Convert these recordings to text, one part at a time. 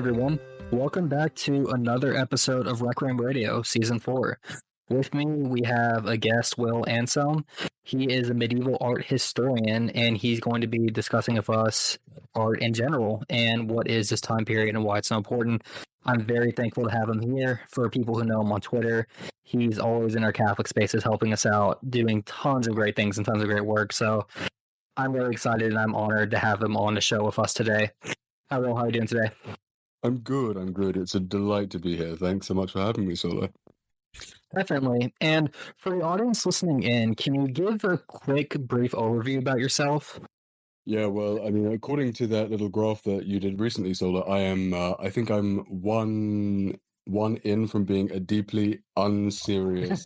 everyone. Welcome back to another episode of Requiem Radio, Season 4. With me, we have a guest, Will Anselm. He is a medieval art historian, and he's going to be discussing with us art in general and what is this time period and why it's so important. I'm very thankful to have him here. For people who know him on Twitter, he's always in our Catholic spaces helping us out, doing tons of great things and tons of great work. So I'm really excited and I'm honored to have him on the show with us today. Hello, how are you doing today? I'm good. It's a delight to be here. Thanks so much for having me, Sola. Definitely. And for the audience listening in, can you give a quick, brief overview about yourself? Yeah, well, I mean, according to that little graph that you did recently, Sola, I think I'm one in from being a deeply unserious,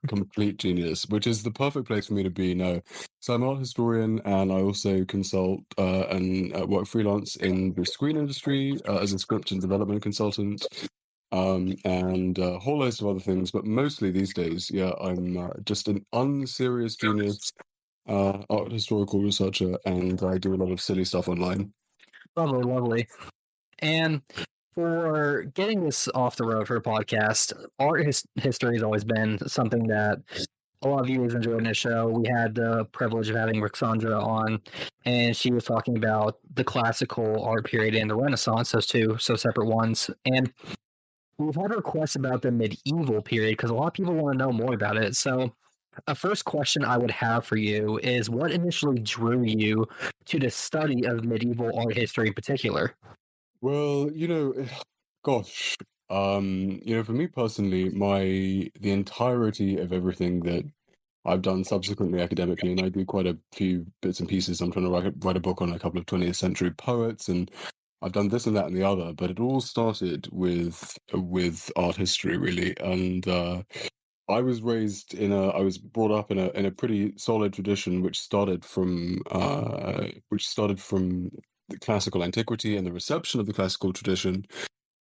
complete genius, which is the perfect place for me to be now. So I'm an art historian, and I also consult and work freelance in the screen industry as a script and development consultant. And a whole host of other things, but mostly these days, yeah, I'm just an unserious genius, art historical researcher, and I do a lot of silly stuff online. Lovely, lovely. And for getting this off the road for a podcast, art history has always been something that a lot of viewers enjoyed in the show. We had the privilege of having Rixandra on, and she was talking about the classical art period and the Renaissance, those two so separate ones. And we've had requests about the medieval period because a lot of people want to know more about it. So, a first question I would have for you is what initially drew you to the study of medieval art history in particular? Well, gosh, for me personally, the entirety of everything that I've done subsequently academically, and I do quite a few bits and pieces. I'm trying to write a book on a couple of 20th century poets, and I've done this and that and the other, but it all started with art history, really. And I was brought up in a pretty solid tradition, which started from the classical antiquity and the reception of the classical tradition.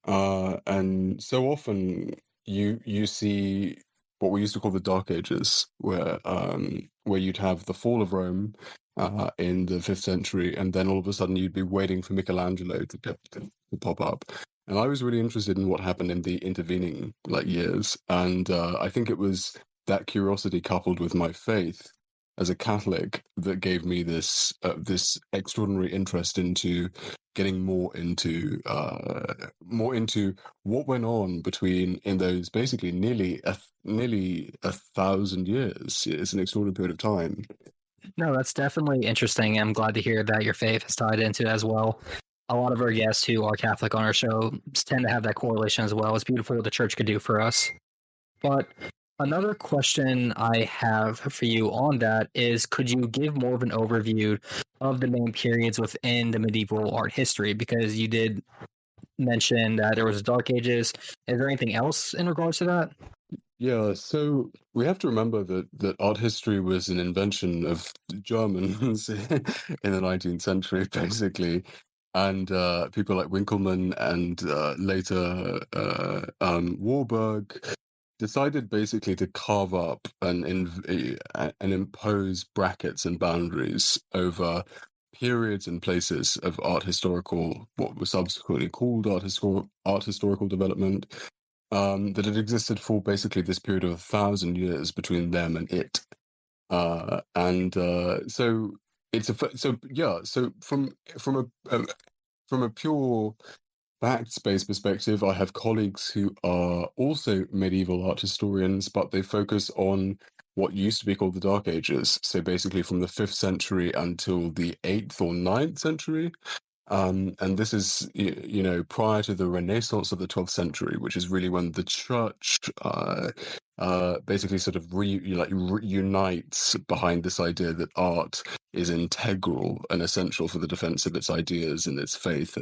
And so often you see what we used to call the Dark Ages, where you'd have the fall of Rome in the 5th century, and then all of a sudden you'd be waiting for Michelangelo to pop up. And I was really interested in what happened in the intervening years, and I think it was that curiosity coupled with my faith as a Catholic that gave me this extraordinary interest into getting more into what went on in those basically nearly a 1,000 years. It's an extraordinary period of time. No, that's definitely interesting. I'm glad to hear that your faith is tied into it as well. A lot of our guests who are Catholic on our show tend to have that correlation as well. It's beautiful what the church could do for us. But another question I have for you on that is, could you give more of an overview of the main periods within the medieval art history? Because you did mention that there was Dark Ages. Is there anything else in regards to that? Yeah, so we have to remember that art history was an invention of Germans in the 19th century, basically. And people like Winkelmann and later Warburg decided basically to carve up and impose brackets and boundaries over periods and places of what was subsequently called art historical development, that had existed for basically this period of 1,000 years between them and it. So it's so from a pure facts-based perspective, I have colleagues who are also medieval art historians, but they focus on what used to be called the Dark Ages. So basically from the 5th century until the 8th or 9th century. And this is, prior to the Renaissance of the 12th century, which is really when the church basically sort of unites behind this idea that art is integral and essential for the defense of its ideas and its faith.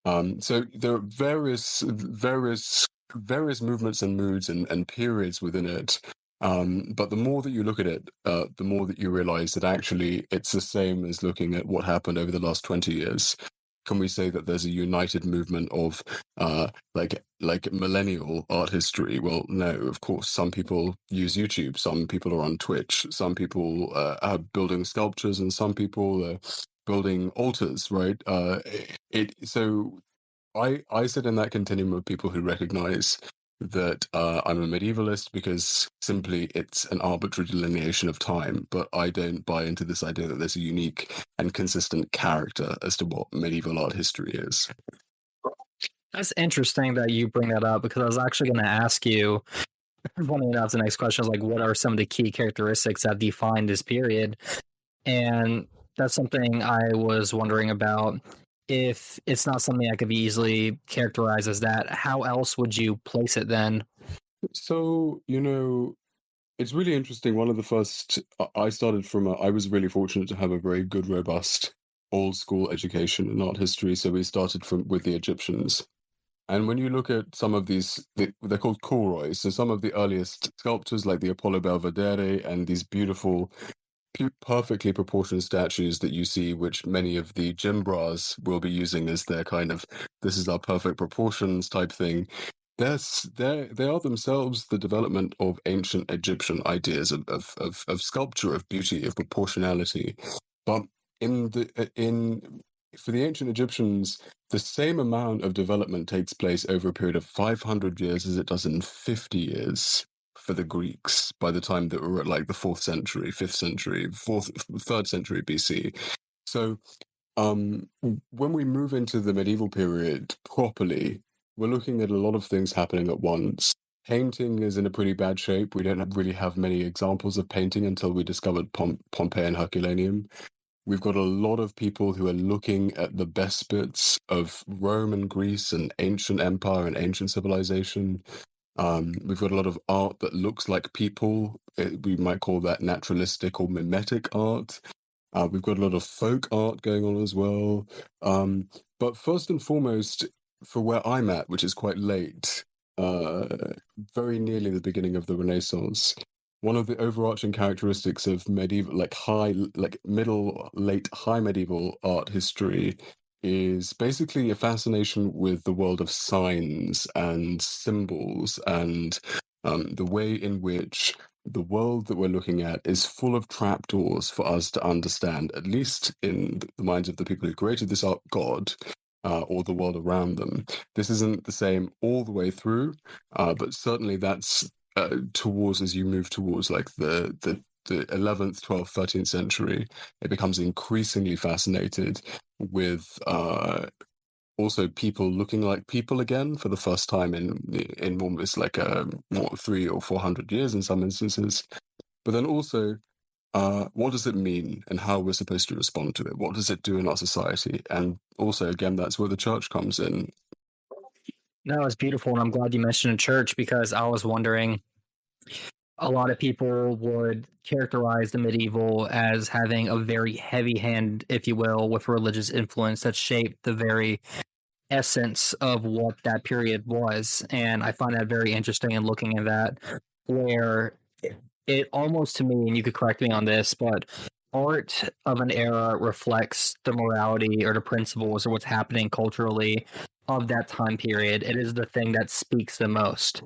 And so there are various movements and moods and periods within it. But the more that you look at it, the more that you realize that actually it's the same as looking at what happened over the last 20 years. Can we say that there's a united movement of like millennial art history? Well, no, of course. Some people use YouTube, some people are on Twitch, some people are building sculptures, and some people are building altars, right? So I sit in that continuum of people who recognize that I'm a medievalist because simply it's an arbitrary delineation of time, but I don't buy into this idea that there's a unique and consistent character as to what medieval art history is. That's interesting that you bring that up, because I was actually going to ask you, funny enough, the next question is like, what are some of the key characteristics that define this period? And that's something I was wondering about. If it's not something that could be easily characterized as that, how else would you place it then? So, it's really interesting. One of the first, I started I was really fortunate to have a very good, robust, old school education in art history. So we started with the Egyptians. And when you look at some of these, they're called Kourois. So some of the earliest sculptures, like the Apollo Belvedere, and these beautiful, perfectly proportioned statues that you see, which many of the gym bras will be using as their kind of, this is our perfect proportions type thing. They are themselves the development of ancient Egyptian ideas of sculpture, of beauty, of proportionality. But for the ancient Egyptians, the same amount of development takes place over a period of 500 years as it does in 50 years for the Greeks by the time that we're at like the 4th century, 5th century, 3rd century BC. So when we move into the medieval period properly, we're looking at a lot of things happening at once. Painting is in a pretty bad shape. We don't really have many examples of painting until we discovered Pompeii and Herculaneum. We've got a lot of people who are looking at the best bits of Rome and Greece and ancient empire and ancient civilization. We've got a lot of art that looks like people. We might call that naturalistic or mimetic art. We've got a lot of folk art going on as well. But first and foremost, for where I'm at, which is quite late, very nearly the beginning of the Renaissance, one of the overarching characteristics of medieval, middle, late, high medieval art history is basically a fascination with the world of signs and symbols and the way in which the world that we're looking at is full of trapdoors for us to understand, at least in the minds of the people who created this art, God, or the world around them. This isn't the same all the way through, but certainly that's towards, as you move towards like the 11th, 12th, 13th century, it becomes increasingly fascinated with also people looking like people again for the first time in almost like 300 or 400 years in some instances. But then also, what does it mean and how we're supposed to respond to it? What does it do in our society? And also, again, that's where the church comes in. No, it's beautiful, and I'm glad you mentioned a church, because I was wondering, a lot of people would characterize the medieval as having a very heavy hand, if you will, with religious influence that shaped the very essence of what that period was. And I find that very interesting in looking at that, where it almost, to me, and you could correct me on this, but art of an era reflects the morality or the principles or what's happening culturally of that time period. It is the thing that speaks the most.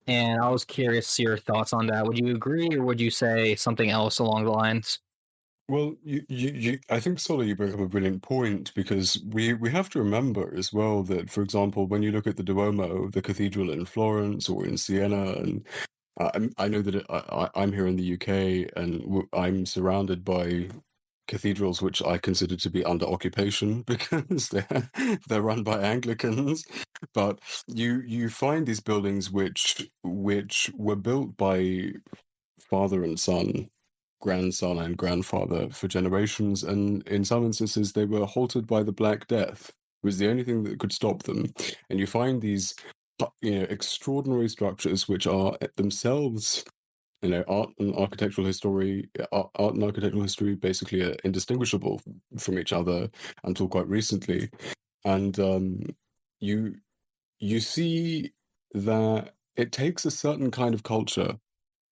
And I was curious to your thoughts on that. Would you agree, or would you say something else along the lines? Well, I think, Sola, you bring up a brilliant point because we have to remember as well that, for example, when you look at the Duomo, the cathedral in Florence or in Siena, and I know that I'm here in the UK and I'm surrounded by cathedrals which I consider to be under occupation because they're run by Anglicans. But you find these buildings which were built by father and son, grandson and grandfather for generations, and in some instances they were halted by the Black Death. It was the only thing that could stop them. And you find these extraordinary structures which are themselves, art and architectural history, basically are indistinguishable from each other until quite recently. And you you see that it takes a certain kind of culture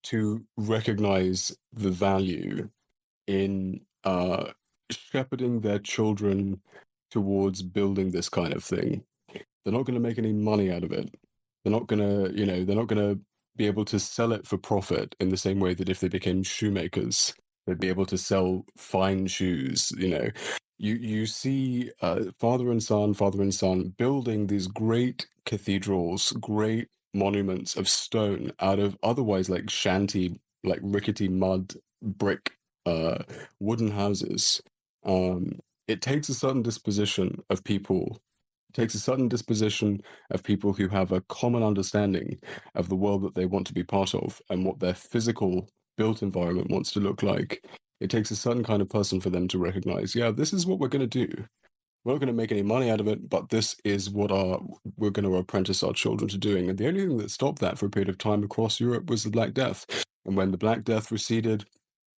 to recognize the value in shepherding their children towards building this kind of thing. They're not going to make any money out of it. They're not going to, they're not going to be able to sell it for profit in the same way that if they became shoemakers, they'd be able to sell fine shoes. you see father and son building these great cathedrals, great monuments of stone out of otherwise like shanty, like rickety mud brick wooden houses. Um, it takes a certain disposition of people. It takes a certain disposition of people who have a common understanding of the world that they want to be part of and what their physical built environment wants to look like. It takes a certain kind of person for them to recognize, yeah, this is what we're going to do. We're not going to make any money out of it, but this is what we're going to apprentice our children to doing. And the only thing that stopped that for a period of time across Europe was the Black Death. And when the Black Death receded,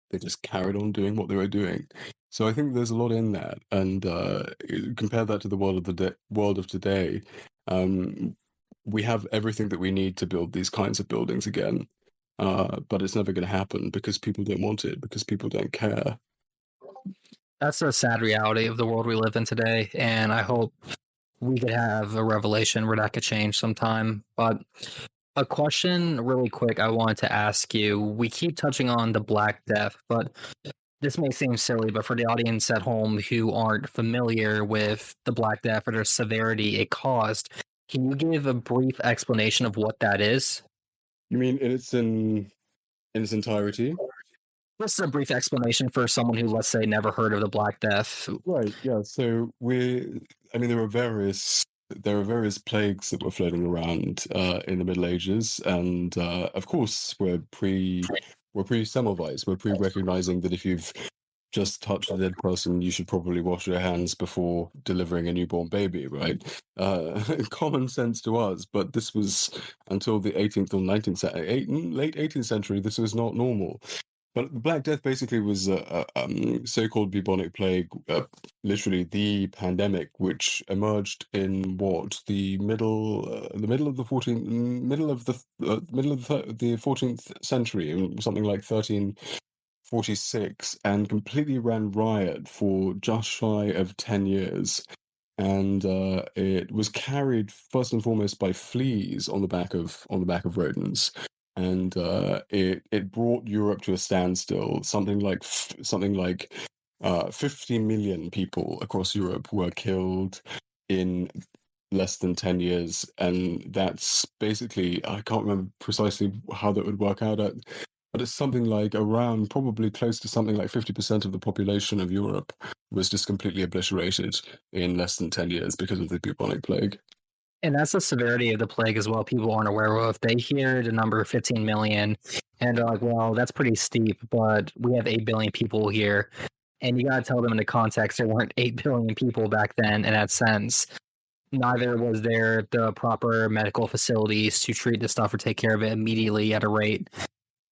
they just carried on doing what they were doing. So I think there's a lot in that. And compare that to the world of today, we have everything that we need to build these kinds of buildings again. But it's never going to happen because people don't want it, because people don't care. That's a sad reality of the world we live in today, and I hope we could have a revelation where that could change sometime. But a question really quick I wanted to ask you. We keep touching on the Black Death, but this may seem silly, but for the audience at home who aren't familiar with the Black Death or the severity it caused, can you give a brief explanation of what that is? You mean in its entirety? Just a brief explanation for someone who, let's say, never heard of the Black Death. Right, yeah. So I mean, there are various plagues that were floating around in the Middle Ages, and of course, we're pre-Semmelweis. We're pre-recognizing that if you've just touched a dead person, you should probably wash your hands before delivering a newborn baby, right? Common sense to us, but this was until the 18th or 19th, late 18th century. This was not normal. But the Black Death basically was a so-called bubonic plague, literally the pandemic, which emerged in what the middle of the 14th, middle of the 14th century, something like 1346, and completely ran riot for just shy of 10 years. And it was carried first and foremost by fleas on the back of rodents, and it brought Europe to a standstill. Something like 50 million people across Europe were killed in less than 10 years, and that's basically, I can't remember precisely how that would work out at, but it's something like around probably close to something like 50% of the population of Europe was just completely obliterated in less than 10 years because of the bubonic plague. And that's the severity of the plague as well. People aren't aware of. They hear the number 15 million and they're like, well, that's pretty steep, but we have 8 billion people here. And you got to tell them in the context there weren't 8 billion people back then in that sense. Neither was there the proper medical facilities to treat the stuff or take care of it immediately at a rate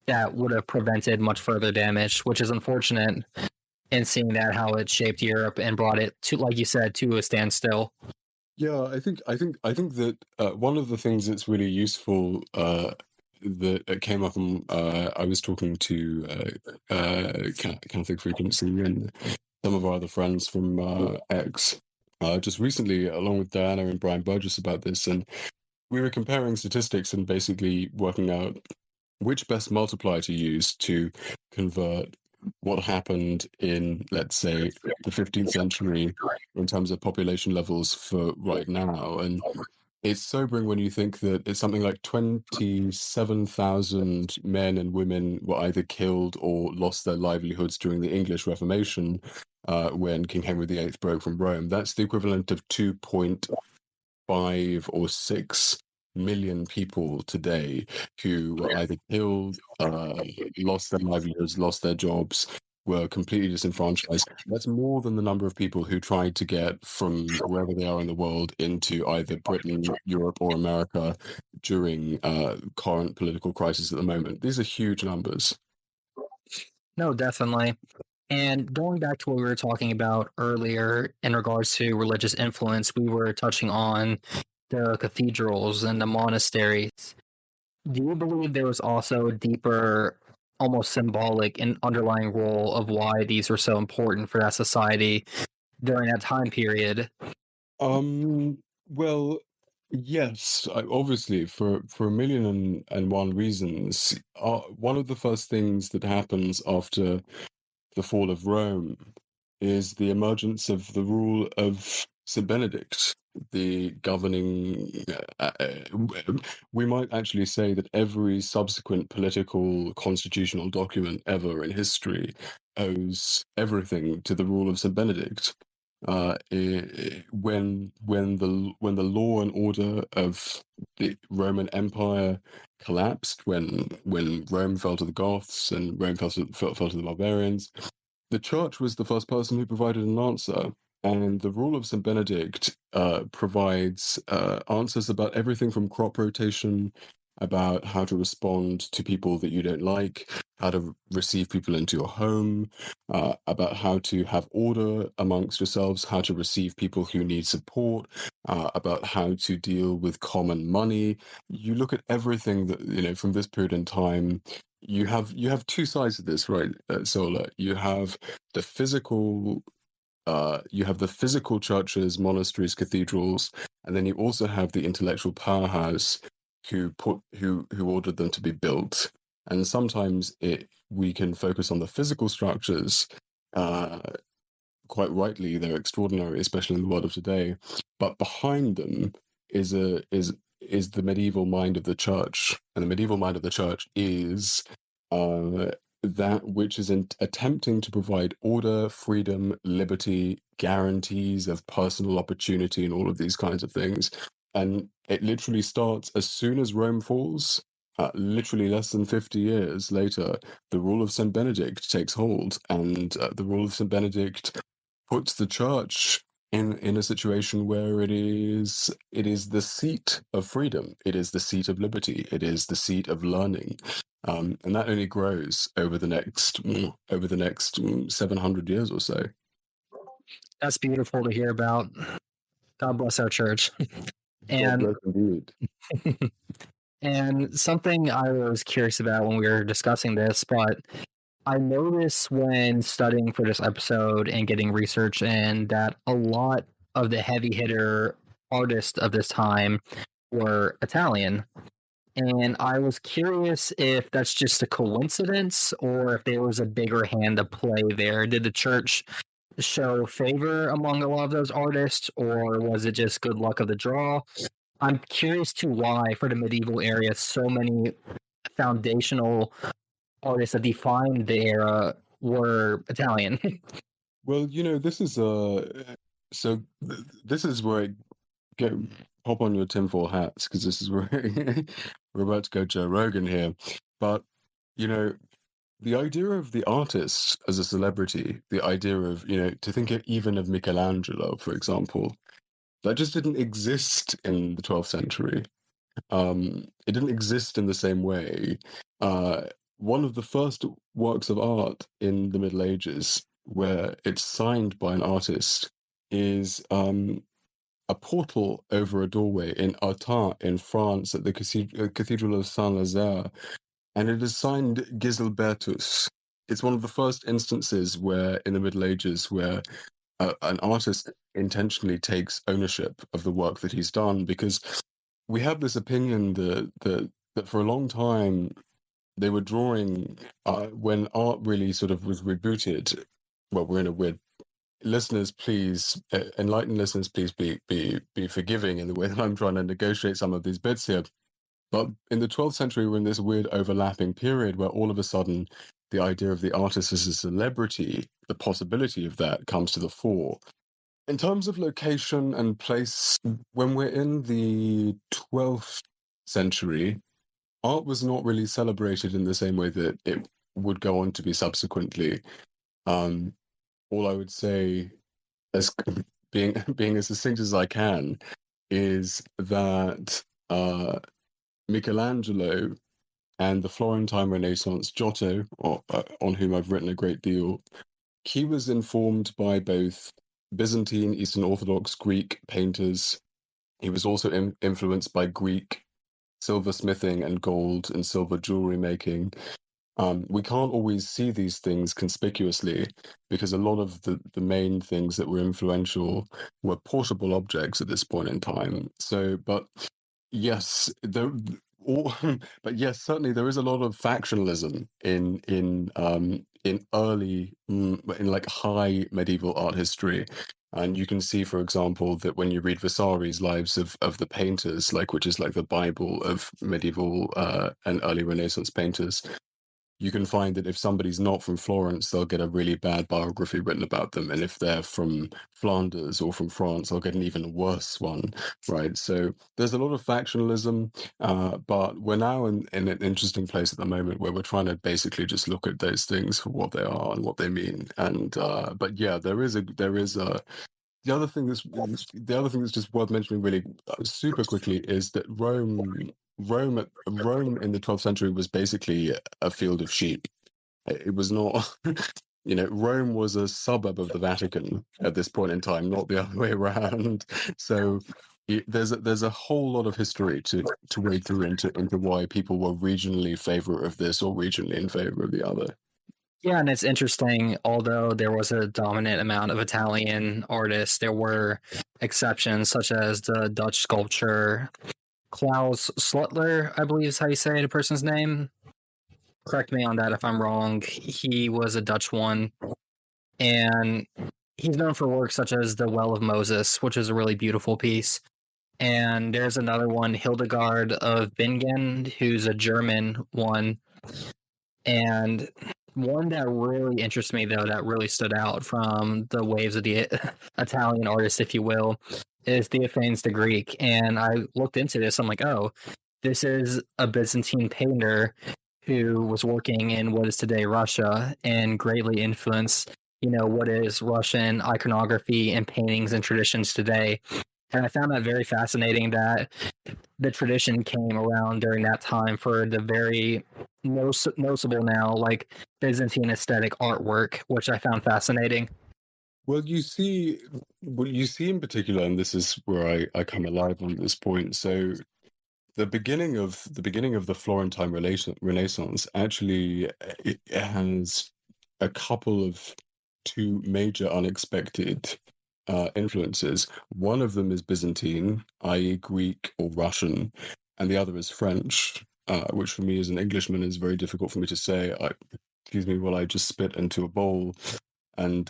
that would have prevented much further damage, which is unfortunate. And seeing that how it shaped Europe and brought it to, like you said, to a standstill. Yeah, I think that one of the things that's really useful that came up, and I was talking to Catholic Frequency and some of our other friends from X just recently, along with Diana and Brian Burgess, about this, and we were comparing statistics and basically working out which best multiplier to use to convert what happened in, let's say, the 15th century in terms of population levels for right now. And it's sobering when you think that it's something like 27,000 men and women were either killed or lost their livelihoods during the English Reformation when King Henry VIII broke from Rome. That's the equivalent of 2.5 or 6 million people today who were either killed, lost their livelihoods, lost their jobs, were completely disenfranchised. That's more than the number of people who tried to get from wherever they are in the world into either Britain, Europe, or America during current political crisis at the moment. These are huge numbers. No, definitely. And going back to what we were talking about earlier in regards to religious influence, we were touching on the cathedrals and the monasteries. Do you believe there was also a deeper, almost symbolic and underlying role of why these were so important for that society during that time period? Well, yes, obviously for a million and one reasons. One of the first things that happens after the fall of Rome is the emergence of the rule of St. Benedict, the governing. We might actually say that every subsequent political constitutional document ever in history owes everything to the rule of St. Benedict. When the law and order of the Roman Empire collapsed, when Rome fell to the Goths and Rome fell to the barbarians, the church was the first person who provided an answer. And the rule of St. Benedict provides answers about everything from crop rotation, about how to respond to people that you don't like, how to receive people into your home, about how to have order amongst yourselves, how to receive people who need support, about how to deal with common money. You look at everything that, from this period in time. You have two sides of this, right, Sola? You have the physical churches, monasteries, cathedrals, and then you also have the intellectual powerhouse who ordered them to be built. And sometimes we can focus on the physical structures. Quite rightly, they're extraordinary, especially in the world of today. But behind them is the medieval mind of the church, and the medieval mind of the church is that which is attempting to provide order, freedom, liberty, guarantees of personal opportunity, and all of these kinds of things. And it literally starts as soon as Rome falls. Literally less than 50 years later, the rule of St. Benedict takes hold, and the rule of St. Benedict puts the church in a situation where it is the seat of freedom, it is the seat of liberty, it is the seat of learning, and that only grows over the next 700 years or so. That's beautiful to hear about. God bless our church. And God bless indeed. And something I was curious about when we were discussing this, but I noticed when studying for this episode and getting research in that a lot of the heavy hitter artists of this time were Italian. And I was curious if that's just a coincidence or if there was a bigger hand to play there. Did the church show favor among a lot of those artists, or was it just good luck of the draw? I'm curious to why, for the medieval era, so many foundational artists that defined the era were Italian. Well, this is this is where I hop on your tinfoil hats, because this is where we're about to go Joe Rogan here. But the idea of the artist as a celebrity, the idea of to think even of Michelangelo, for example, that just didn't exist in the 12th century. It didn't exist in the same way. One of the first works of art in the Middle Ages, where it's signed by an artist, is a portal over a doorway in Autun in France at the Cathedral of Saint-Lazare, and it is signed Giselbertus. It's one of the first instances where, in the Middle Ages, where an artist intentionally takes ownership of the work that he's done, because we have this opinion that for a long time they were drawing when art really sort of was rebooted. Well, we're in a weird. Listeners, please, enlightened listeners, please be forgiving in the way that I'm trying to negotiate some of these bits here. But in the 12th century, we're in this weird overlapping period where all of a sudden the idea of the artist as a celebrity, the possibility of that, comes to the fore. In terms of location and place, when we're in the 12th century, art was not really celebrated in the same way that it would go on to be subsequently. All I would say, as being as succinct as I can, is that Michelangelo and the Florentine Renaissance, Giotto, on whom I've written a great deal, he was informed by both Byzantine, Eastern Orthodox, Greek painters. He was also influenced by Greek silversmithing and gold and silver jewelry making. We can't always see these things conspicuously because a lot of the main things that were influential were portable objects at this point in time. So, but yes, but yes, certainly there is a lot of factionalism in early in like high medieval art history. And you can see, for example, that when you read Vasari's Lives of the Painters, like which is like the Bible of medieval and early Renaissance painters, you can find that if somebody's not from Florence, they'll get a really bad biography written about them. And if they're from Flanders or from France, they'll get an even worse one, right? So there's a lot of factionalism, but we're now in an interesting place at the moment where we're trying to basically just look at those things for what they are and what they mean. And but yeah, there is a the other thing that's just worth mentioning really super quickly is that Rome in the 12th century was basically a field of sheep. It was not, Rome was a suburb of the Vatican at this point in time, not the other way around. So there's a whole lot of history to wade through into why people were regionally in favor of this or regionally in favor of the other. Yeah, and it's interesting, although there was a dominant amount of Italian artists, there were exceptions, such as the Dutch sculptor Klaus Slutler, I believe is how you say the person's name. Correct me on that if I'm wrong. He was a Dutch one, and he's known for works such as The Well of Moses, which is a really beautiful piece. And there's another one, Hildegard of Bingen, who's a German one. And one that really interests me, though, that really stood out from the waves of the Italian artists, if you will, is Theophanes the Greek. And I looked into this. I'm like, oh, this is a Byzantine painter who was working in what is today Russia and greatly influenced, what is Russian iconography and paintings and traditions today. And I found that very fascinating that the tradition came around during that time for the very noticeable now, like Byzantine aesthetic artwork, which I found fascinating. Well, you see in particular, and this is where I come alive on this point. So the beginning of the Florentine Renaissance actually it has a couple of two major unexpected influences. One of them is Byzantine, i.e., Greek or Russian, and the other is French, which for me as an Englishman is very difficult for me to say. Excuse me while I just spit into a bowl and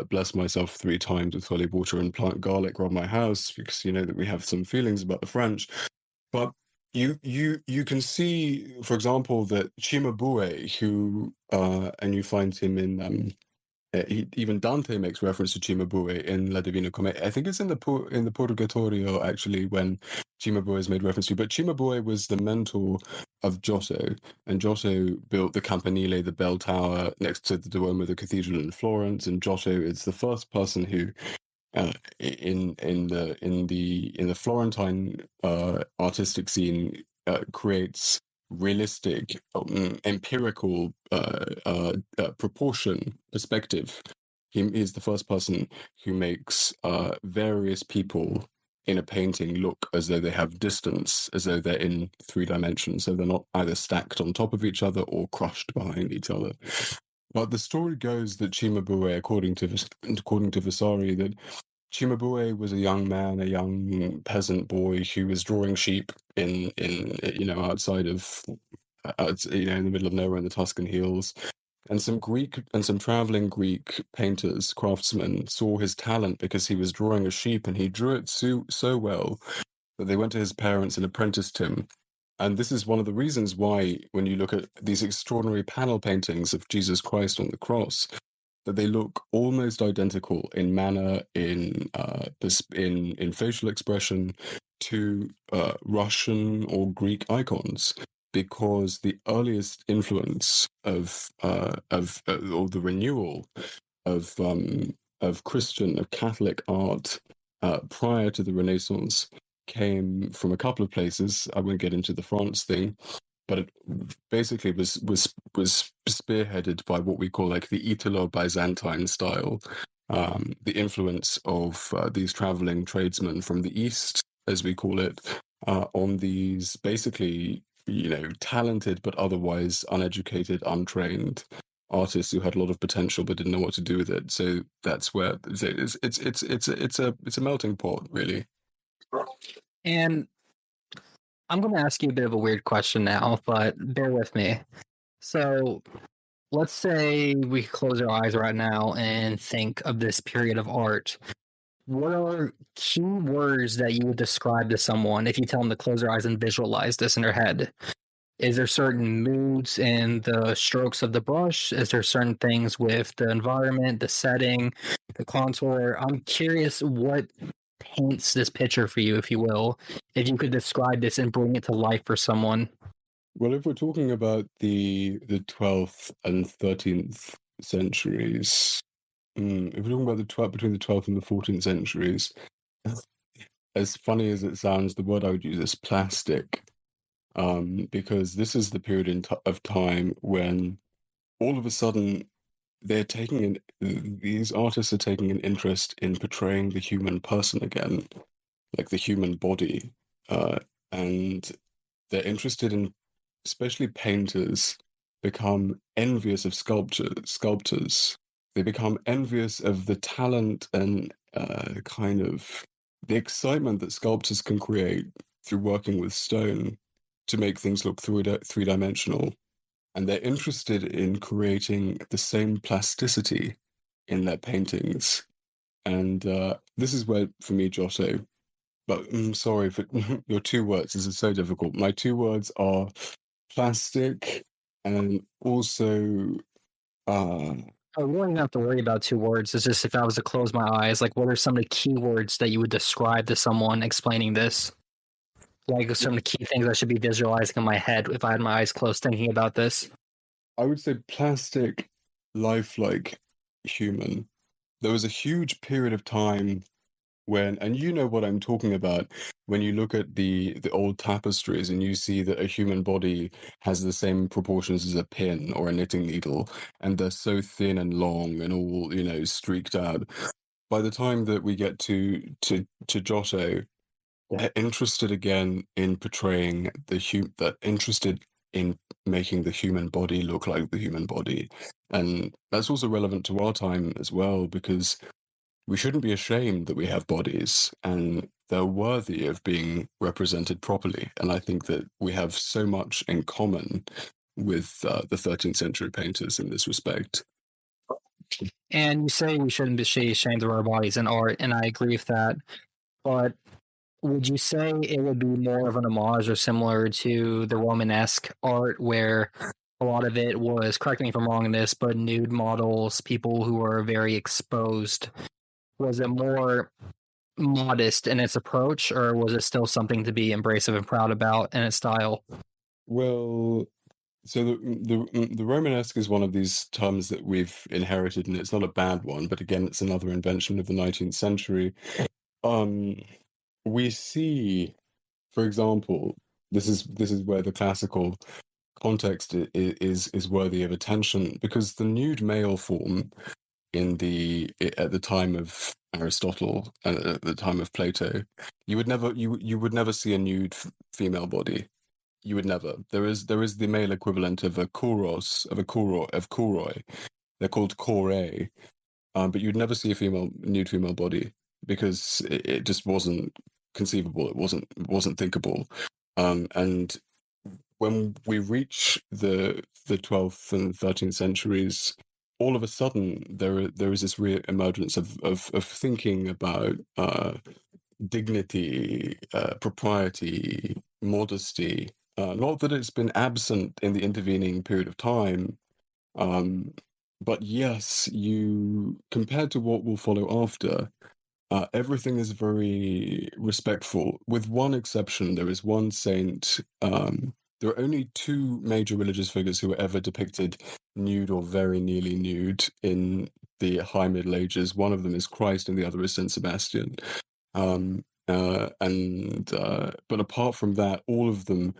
bless myself 3 times with holy water and plant garlic around my house, because you know that we have some feelings about the French. But you can see, for example, that Cimabue, who and you find him in even Dante makes reference to Cimabue in La Divina Commedia. I think it's in the Purgatorio actually when Cimabue is made reference to. But Cimabue was the mentor of Giotto, and Giotto built the Campanile, the bell tower next to the Duomo, the cathedral in Florence. And Giotto is the first person who in the Florentine artistic scene creates realistic, empirical proportion perspective. He is the first person who makes various people in a painting look as though they have distance, as though they're in 3 dimensions, so they're not either stacked on top of each other or crushed behind each other. But the story goes that Cimabue, according to Vasari, that Cimabue was a young man, a young peasant boy who was drawing sheep in outside of in the middle of nowhere in the Tuscan hills. And some traveling Greek painters, craftsmen, saw his talent because he was drawing a sheep, and he drew it so well that they went to his parents and apprenticed him. And this is one of the reasons why, when you look at these extraordinary panel paintings of Jesus Christ on the cross, that they look almost identical in manner, in facial expression to Russian or Greek icons, because the earliest influence of or the renewal of Catholic art prior to the Renaissance came from a couple of places. I won't get into the France thing, but it basically was spearheaded by what we call like the Italo-Byzantine style, the influence of these traveling tradesmen from the East, as we call it, on these basically, talented but otherwise uneducated, untrained artists who had a lot of potential but didn't know what to do with it. So that's where it's a melting pot, really. And I'm going to ask you a bit of a weird question now, but bear with me. So, let's say we close our eyes right now and think of this period of art. What are key words that you would describe to someone if you tell them to close their eyes and visualize this in their head? Is there certain moods in the strokes of the brush? Is there certain things with the environment, the setting, the contour? I'm curious what paints this picture for you, if you will, if you could describe this and bring it to life for someone. Well, if we're talking about the 12th and 13th centuries, if we're talking about between the 12th and the 14th centuries, as funny as it sounds, the word I would use is plastic, because this is the period of time when all of a sudden these artists are taking an interest in portraying the human person again, like the human body, and they're interested in, especially painters, become envious of sculptors. They become envious of the talent and kind of the excitement that sculptors can create through working with stone to make things look three-dimensional. And they're interested in creating the same plasticity in their paintings. And this is where, for me, Giotto, but sorry for your two words. This is so difficult. My two words are plastic and also I wouldn't have to worry about two words. It's just if I was to close my eyes, like what are some of the key words that you would describe to someone explaining this? Like some of the key things I should be visualizing in my head if I had my eyes closed thinking about this. I would say plastic, lifelike, human. There was a huge period of time when, and you know what I'm talking about, when you look at the old tapestries and you see that a human body has the same proportions as a pin or a knitting needle, and they're so thin and long and all, streaked out. By the time that we get to Giotto, they're interested again in portraying that interested in making the human body look like the human body. And that's also relevant to our time as well, because we shouldn't be ashamed that we have bodies and they're worthy of being represented properly. And I think that we have so much in common with the 13th century painters in this respect. And you say we shouldn't be ashamed of our bodies in art, and I agree with that. But would you say it would be more of an homage or similar to the Romanesque art where a lot of it was, correct me if I'm wrong in this, but nude models, people who are very exposed? Was it more modest in its approach, or was it still something to be embracive and proud about in its style? Well, so the Romanesque is one of these terms that we've inherited, and it's not a bad one, but again, it's another invention of the 19th century. We see, for example, this is where the classical context is worthy of attention, because the nude male form at the time of Aristotle and at the time of Plato, you would never see a nude female body. You would never. There is the male equivalent of a kouros of kouroi. They're called kore, but you'd never see a nude female body because it just wasn't conceivable. It wasn't thinkable. And when we reach the 12th and 13th centuries, all of a sudden there is this re-emergence of thinking about dignity, propriety, modesty. Not that it's been absent in the intervening period of time, but yes, you compared to what will follow after, everything is very respectful, with one exception. There is one saint. There are only two major religious figures who were ever depicted nude or very nearly nude in the High Middle Ages. One of them is Christ, and the other is Saint Sebastian. But apart from that, all of them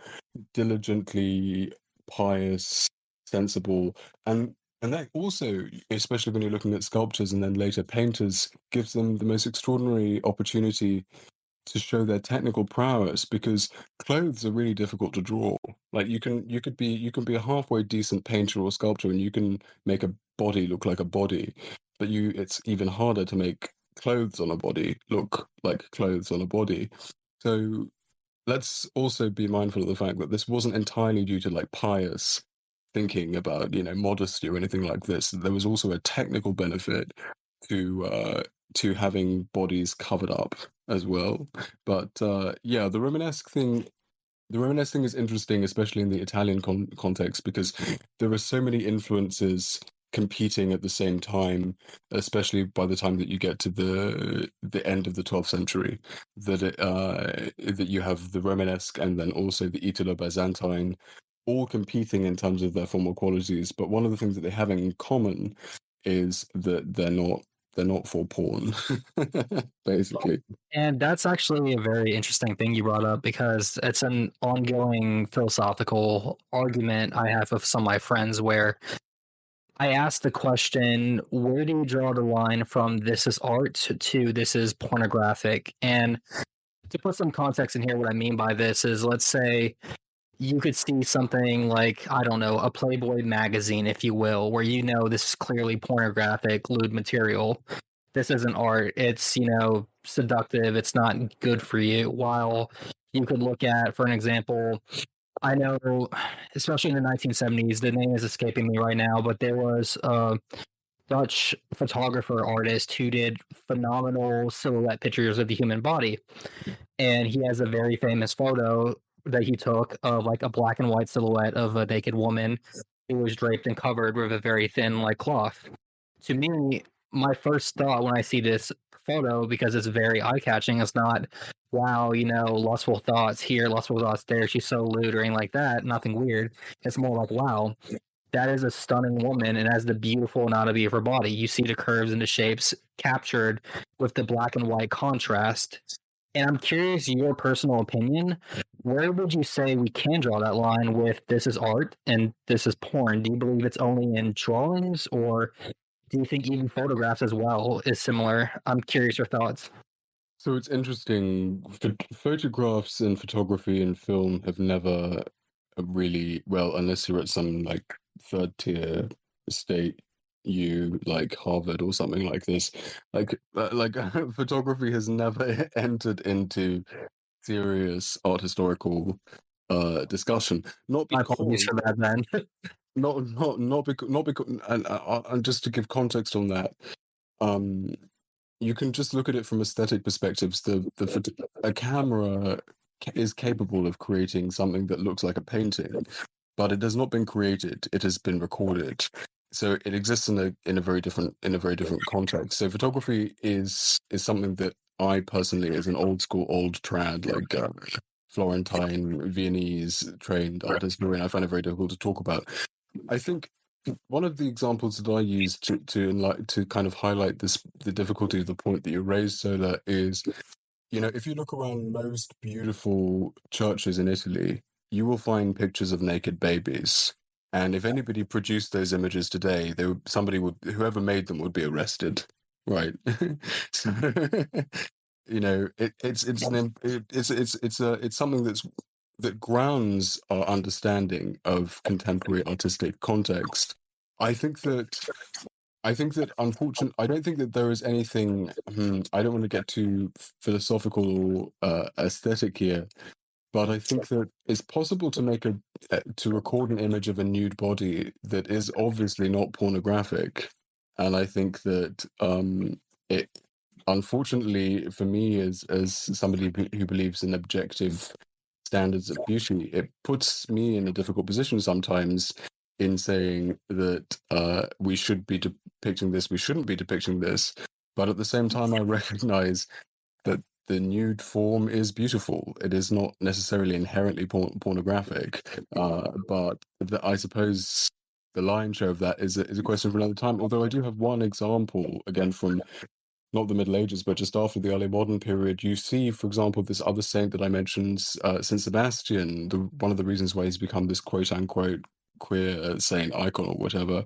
diligently pious, sensible, and that also, especially when you're looking at sculptors and then later painters, gives them the most extraordinary opportunity to show their technical prowess, because clothes are really difficult to draw. Like you can be a halfway decent painter or sculptor and you can make a body look like a body, but it's even harder to make clothes on a body look like clothes on a body. So let's also be mindful of the fact that this wasn't entirely due to like pious thinking about, modesty or anything like this. There was also a technical benefit to having bodies covered up as well. But yeah, the Romanesque thing is interesting, especially in the Italian context, because there are so many influences competing at the same time, especially by the time that you get to the end of the 12th century, that you have the Romanesque and then also the Italo-Byzantine, all competing in terms of their formal qualities. But one of the things that they have in common is that they're not for porn, basically. And that's actually a very interesting thing you brought up because it's an ongoing philosophical argument I have with some of my friends where I asked the question, where do you draw the line from this is art to this is pornographic? And to put some context in here, what I mean by this is let's say you could see something like, I don't know, a Playboy magazine, if you will, where this is clearly pornographic, lewd material. This isn't art. It's, seductive. It's not good for you. While you could look at, for an example, I know, especially in the 1970s, the name is escaping me right now, but there was a Dutch photographer artist who did phenomenal silhouette pictures of the human body. And he has a very famous photo that he took of like a black and white silhouette of a naked woman who was draped and covered with a very thin like cloth. To me, my first thought when I see this photo, because it's very eye catching, is not, wow, lustful thoughts here, lustful thoughts there, she's so lewd or anything like that, nothing weird. It's more like, wow, that is a stunning woman and has the beautiful anatomy of her body. You see the curves and the shapes captured with the black and white contrast. And I'm curious your personal opinion. Where would you say we can draw that line with this is art and this is porn? Do you believe it's only in drawings, or do you think even photographs as well is similar? I'm curious your thoughts. So it's interesting. Photographs and photography and film have never really, well, unless you're at some like third tier state, you like Harvard or something like this. Like photography has never entered into serious art historical discussion. Not My apologies because for that, then. not because, and just to give context on that, um you can just look at it from aesthetic perspectives. A camera is capable of creating something that looks like a painting, but it has not been created. It has been recorded. So it exists in a very different context. So photography is something that I personally, as an old school, old trad, like Florentine, Viennese trained art historian, I find it very difficult to talk about. I think one of the examples that I use to kind of highlight the difficulty of the point that you raised, Sola, is, if you look around most beautiful churches in Italy, you will find pictures of naked babies. And if anybody produced those images today, whoever made them would be arrested, right? So, it's something that grounds our understanding of contemporary artistic context. I think that unfortunately, I don't think that there is anything. I don't want to get too philosophical, aesthetic here, but I think that it's possible to to record an image of a nude body that is obviously not pornographic, and I think that it, unfortunately, for me, as somebody who believes in objective standards of beauty, it puts me in a difficult position sometimes in saying that we should be depicting this, we shouldn't be depicting this. But at the same time, I recognize that the nude form is beautiful. It is not necessarily inherently pornographic, but I suppose the lion's share of that is a question for another time. Although I do have one example, again, from not the Middle Ages, but just after the early modern period. You see, for example, this other saint that I mentioned, Saint Sebastian. One of the reasons why he's become this quote unquote queer saint icon or whatever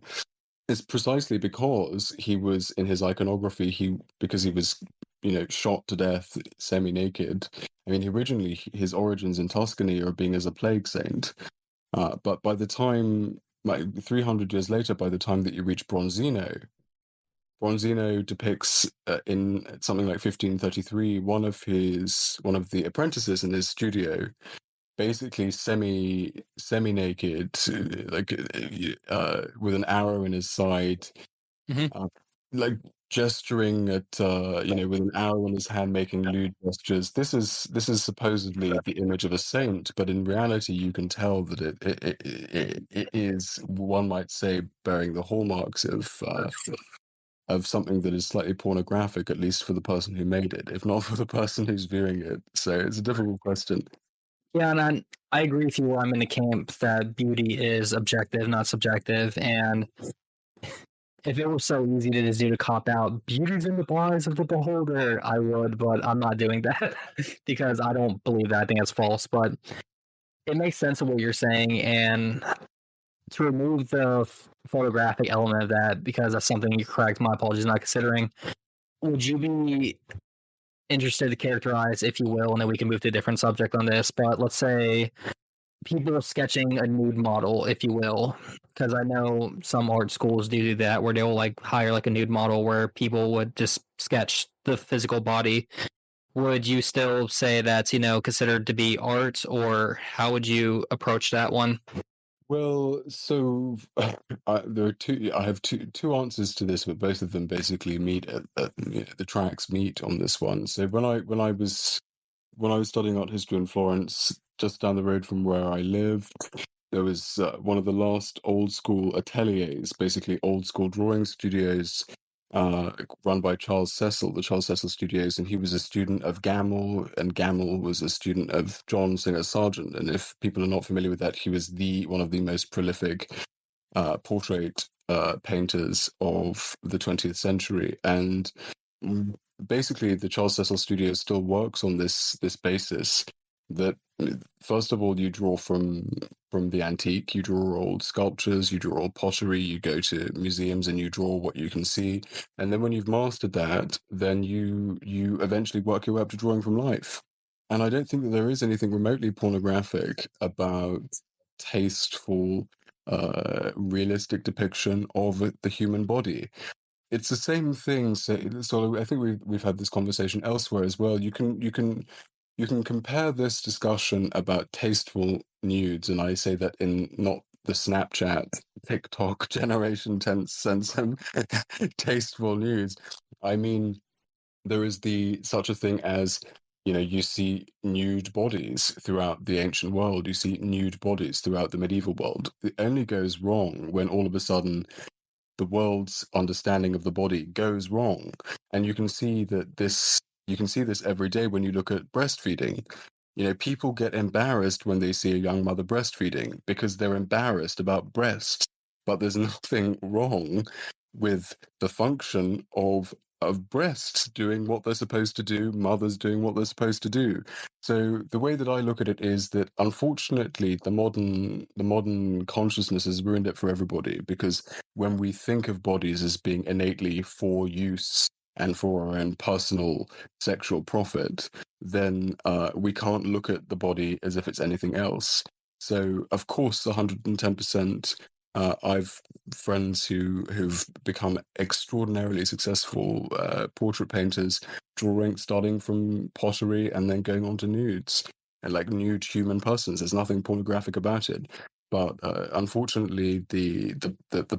is precisely because he was in his iconography. Because he was, shot to death semi-naked. I mean, originally his origins in Tuscany are being as a plague saint, but by the time, like 300 years later, by the time that you reach Bronzino, Bronzino depicts in something like 1533 one of the apprentices in his studio basically semi naked, like with an arrow in his side, Mm-hmm. like gesturing at with an arrow in his hand, making lewd gestures. This is supposedly the image of a saint, but in reality you can tell that it is, one might say, bearing the hallmarks of something that is slightly pornographic, at least for the person who made it, if not for the person who's viewing it. So it's a difficult question. Yeah, and I agree with you. I'm in the camp that beauty is objective, not subjective. And if it were so easy to just do to cop out, beauty's in the eyes of the beholder, I would, but I'm not doing that because I don't believe that. I think that's false. But it makes sense of what you're saying. And to remove the photographic element of that, because that's something you're correct, my apologies, not considering, would you be interested to characterize, if you will, and then we can move to a different subject on this, but let's say people sketching a nude model, if you will, because I know some art schools do that, where they'll like hire like a nude model where people would just sketch the physical body. Would you still say that's, considered to be art, or how would you approach that one? Well, so there are two. I have two answers to this, but both of them basically meet the tracks meet on this one. So when I was studying art history in Florence, just down the road from where I lived, there was one of the last old school ateliers, basically old school drawing studios, run by Charles Cecil, the Charles Cecil Studios, and he was a student of Gamel, and Gamel was a student of John Singer Sargent. And if people are not familiar with that, he was one of the most prolific portrait painters of the 20th century. And basically, the Charles Cecil Studio still works on this basis that, first of all, you draw from the antique, you draw old sculptures, you draw old pottery, you go to museums and you draw what you can see, and then when you've mastered that, then you eventually work your way up to drawing from life. And I don't think that there is anything remotely pornographic about tasteful, realistic depiction of the human body. It's the same thing. So I think we've had this conversation elsewhere as well. You can compare this discussion about tasteful nudes, and I say that in not the Snapchat, TikTok generation tense sense of tasteful nudes. I mean, there is such a thing as, you see nude bodies throughout the ancient world. You see nude bodies throughout the medieval world. It only goes wrong when all of a sudden the world's understanding of the body goes wrong. And you can see this every day when you look at breastfeeding. People get embarrassed when they see a young mother breastfeeding because they're embarrassed about breasts. But there's nothing wrong with the function of breasts doing what they're supposed to do, mothers doing what they're supposed to do. So the way that I look at it is that, unfortunately, the modern consciousness has ruined it for everybody, because when we think of bodies as being innately for use and for our own personal sexual profit, then we can't look at the body as if it's anything else. So, of course, 110%. I've friends who've become extraordinarily successful portrait painters, starting from pottery and then going on to nudes, and like nude human persons. There's nothing pornographic about it. But unfortunately, the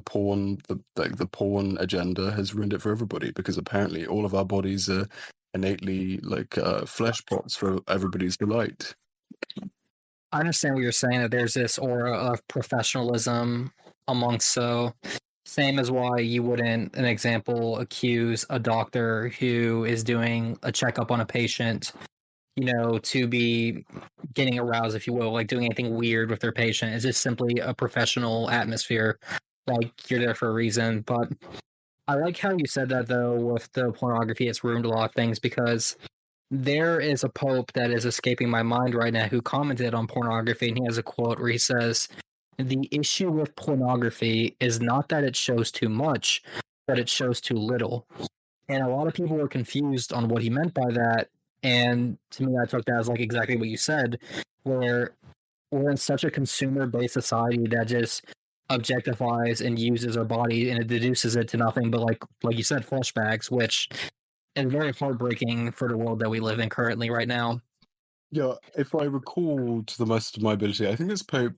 porn agenda has ruined it for everybody, because apparently all of our bodies are innately like flesh pots for everybody's delight. I understand what you're saying, that there's this aura of professionalism amongst, so same as why you wouldn't, an example, accuse a doctor who is doing a checkup on a patient, to be getting aroused, if you will, like doing anything weird with their patient. It's just simply a professional atmosphere. Like, you're there for a reason. But I like how you said that, though, with the pornography. It's ruined a lot of things, because there is a pope that is escaping my mind right now who commented on pornography, and he has a quote where he says, "The issue with pornography is not that it shows too much, but it shows too little." And a lot of people were confused on what he meant by that. And to me, I took that as like exactly what you said, where we're in such a consumer-based society that just objectifies and uses our body, and it deduces it to nothing but like you said, flashbacks, which is very heartbreaking for the world that we live in currently right now. Yeah, if I recall to the best of my ability, I think it's Pope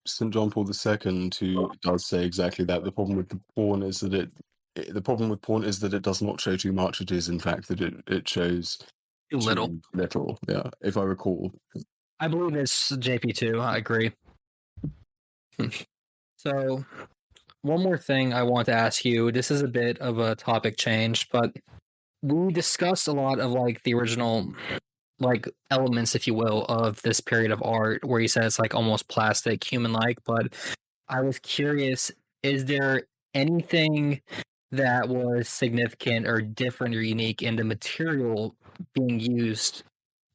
St. John Paul II who does say exactly that. The problem with the porn is that the problem with porn is that it does not show too much. It is, in fact, that it shows Too little. too little. Yeah, if I recall. I believe it's JP2. I agree. So, one more thing I want to ask you. This is a bit of a topic change, but we discussed a lot of like the original like elements, if you will, of this period of art where you said it's like almost plastic, human like, but I was curious, is there anything that was significant or different or unique in the material being used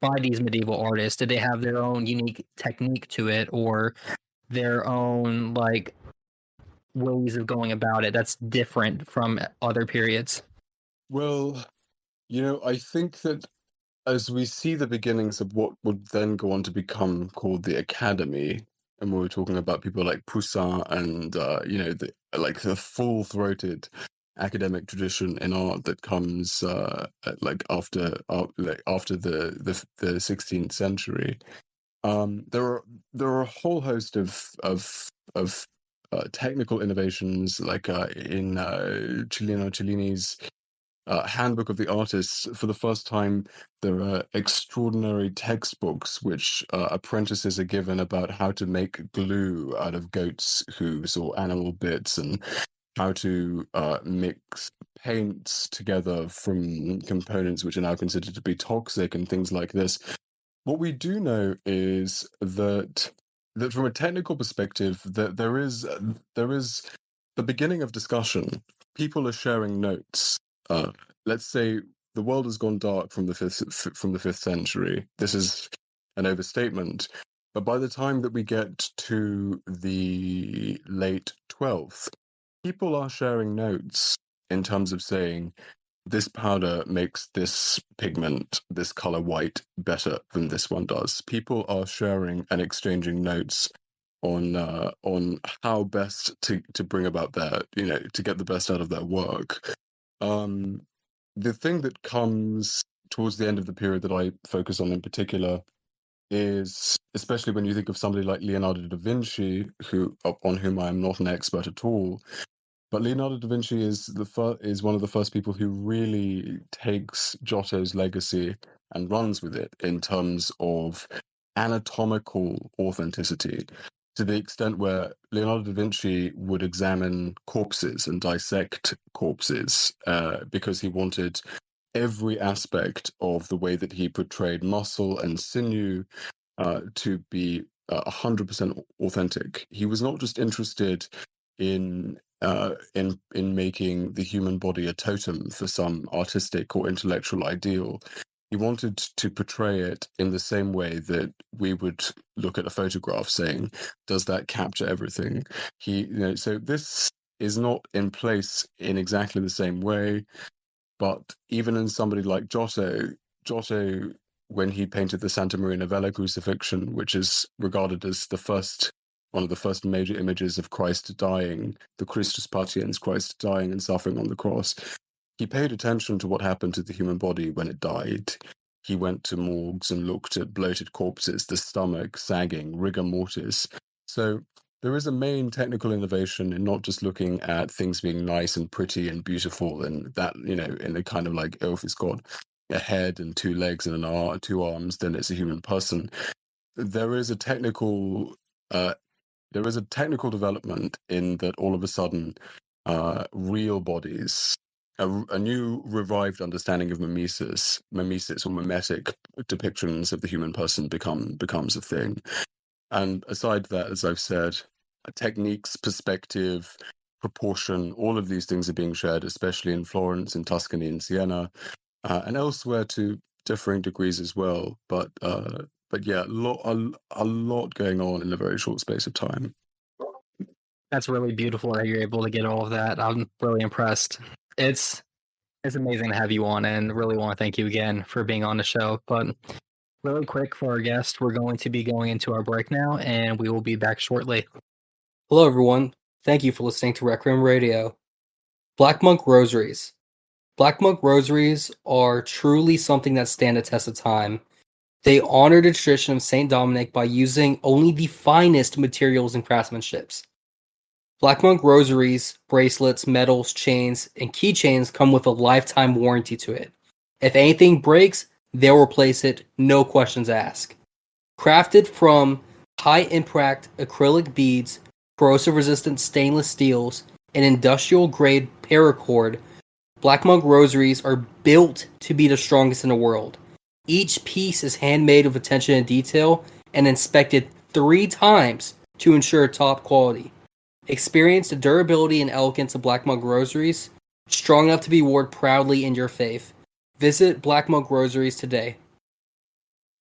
by these medieval artists? Did they have their own unique technique to it or their own like ways of going about it that's different from other periods? Well, I think that as we see the beginnings of what would then go on to become called the Academy, and we were talking about people like Poussin and the full-throated academic tradition in art that comes after the 16th century. There are a whole host of technical innovations, like in Cellini's Handbook of the Artists. For the first time, there are extraordinary textbooks which apprentices are given about how to make glue out of goats' hooves or animal bits, and how to mix paints together from components which are now considered to be toxic and things like this. What we do know is that from a technical perspective, that there is the beginning of discussion. People are sharing notes. Let's say the world has gone dark from the fifth century. This is an overstatement, but by the time that we get to the late 12th, people are sharing notes in terms of saying, this powder makes this pigment, this color white, better than this one does. People are sharing and exchanging notes on how best to bring about their, to get the best out of their work. The thing that comes towards the end of the period that I focus on in particular is, especially when you think of somebody like Leonardo da Vinci, on whom I am not an expert at all, but Leonardo da Vinci is one of the first people who really takes Giotto's legacy and runs with it in terms of anatomical authenticity, to the extent where Leonardo da Vinci would examine corpses and dissect corpses because he wanted every aspect of the way that he portrayed muscle and sinew to be 100% authentic. He was not just interested in making the human body a totem for some artistic or intellectual ideal. He wanted to portray it in the same way that we would look at a photograph saying, does that capture everything? So this is not in place in exactly the same way, but even in somebody like Giotto, when he painted the Santa Maria Novella crucifixion, which is regarded as one of the first major images of Christ dying, the Christus Patiens, Christ dying and suffering on the cross, he paid attention to what happened to the human body when it died. He went to morgues and looked at bloated corpses, the stomach sagging, rigor mortis. So there is a main technical innovation in not just looking at things being nice and pretty and beautiful, and that, in the kind of like, oh, if it's got a head and two legs and two arms, then it's a human person. There is a technical development in that all of a sudden, real bodies, a new revived understanding of mimesis or mimetic depictions of the human person becomes a thing. And aside that, as I've said, techniques, perspective, proportion, all of these things are being shared, especially in Florence, in Tuscany, in Siena, and elsewhere to differing degrees as well. But yeah, a lot going on in a very short space of time. That's really beautiful that you're able to get all of that. I'm really impressed. It's amazing to have you on, and really want to thank you again for being on the show. But really quick for our guest, we're going to be going into our break now, and we will be back shortly. Hello, everyone. Thank you for listening to Requiem Radio. Black Monk Rosaries. Black Monk Rosaries are truly something that stand the test of time. They honor the tradition of St. Dominic by using only the finest materials and craftsmanships. Black Monk Rosaries, bracelets, medals, chains, and keychains come with a lifetime warranty to it. If anything breaks, they'll replace it, no questions asked. Crafted from high-impact acrylic beads, corrosion-resistant stainless steels, and industrial-grade paracord, Black Monk Rosaries are built to be the strongest in the world. Each piece is handmade with attention to detail and inspected 3 times to ensure top quality. Experience the durability and elegance of Black Monk Rosaries, strong enough to be worn proudly in your faith. Visit Black Monk Rosaries today.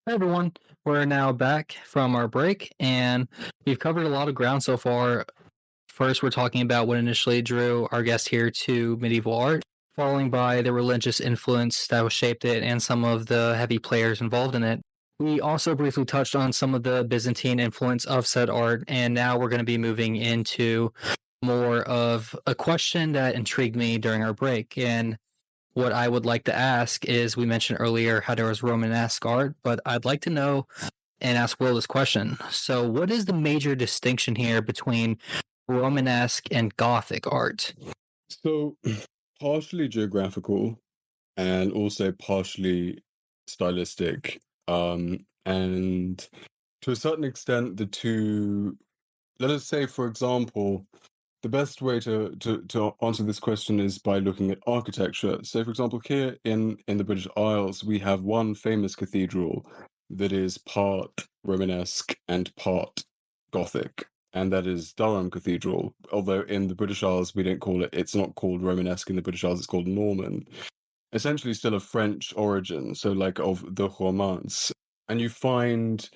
Hey everyone, we're now back from our break, and we've covered a lot of ground so far. First, we're talking about what initially drew our guest here to medieval art, following by the religious influence that shaped it and some of the heavy players involved in it. We also briefly touched on some of the Byzantine influence of said art, and now we're going to be moving into more of a question that intrigued me during our break. And what I would like to ask is, we mentioned earlier how there was Romanesque art, but I'd like to know and ask Will this question. So what is the major distinction here between Romanesque and Gothic art? So, partially geographical and also partially stylistic. And to a certain extent, the two, let us say, for example, the best way to answer this question is by looking at architecture. So, for example, here in the British Isles, we have one famous cathedral that is part Romanesque and part Gothic, and that is Durham Cathedral. Although in the British Isles, we don't call it, it's not called Romanesque in the British Isles, it's called Norman. Essentially still of French origin, so like of the Romance. And you find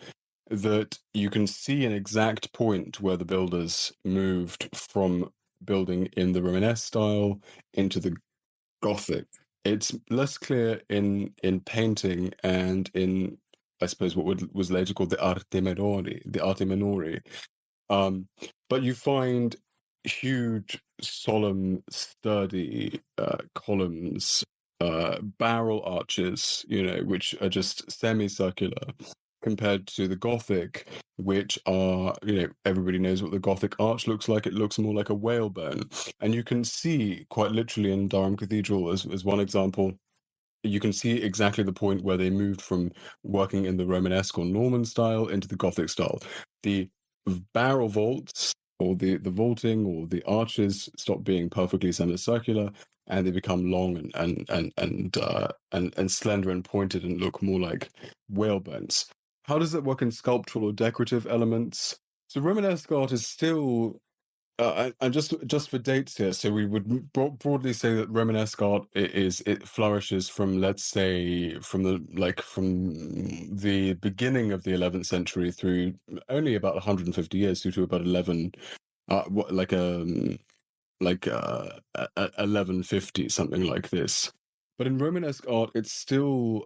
that you can see an exact point where the builders moved from building in the Romanesque style into the Gothic. It's less clear in painting and in, I suppose, was later called the arte minori, but you find huge, solemn, sturdy columns, barrel arches, which are just semicircular, compared to the Gothic, which are, everybody knows what the Gothic arch looks like. It looks more like a whalebone. And you can see quite literally in Durham Cathedral, as one example, you can see exactly the point where they moved from working in the Romanesque or Norman style into the Gothic style. The barrel vaults, or the vaulting, or the arches, stop being perfectly semicircular, and they become long and slender and pointed and look more like whalebones. How does it work in sculptural or decorative elements? So Romanesque art is still, and just for dates here, so we would broadly say that Romanesque art it flourishes from, let's say, from the beginning of the 11th century through only about 150 years, through to about 11, like 1150, something like this. But in Romanesque art, it's still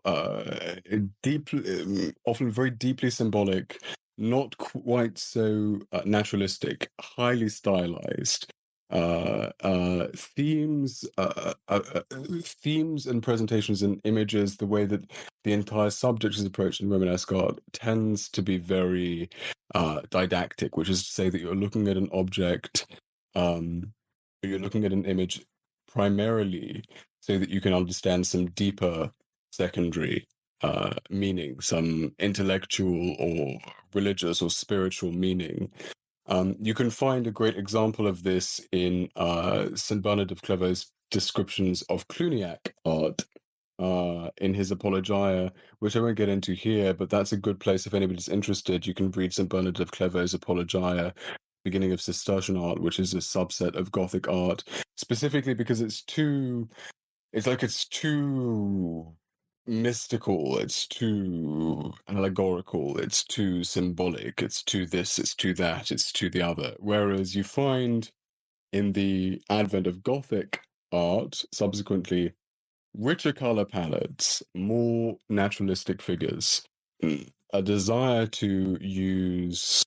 deeply, often very deeply symbolic, not quite so naturalistic, highly stylized. Themes, themes and presentations and images, the way that the entire subject is approached in Romanesque art tends to be very didactic, which is to say that you're looking at an object, you're looking at an image primarily so that you can understand some deeper secondary meaning, some intellectual or religious or spiritual meaning. You can find a great example of this in St. Bernard of Clairvaux's descriptions of Cluniac art in his Apologia, which I won't get into here, but that's a good place if anybody's interested. You can read St. Bernard of Clairvaux's Apologia, beginning of Cistercian art, which is a subset of Gothic art, specifically because it's too mystical, it's too allegorical, it's too symbolic, it's too this, it's too that, it's too the other. Whereas you find in the advent of Gothic art, subsequently, richer color palettes, more naturalistic figures, a desire to use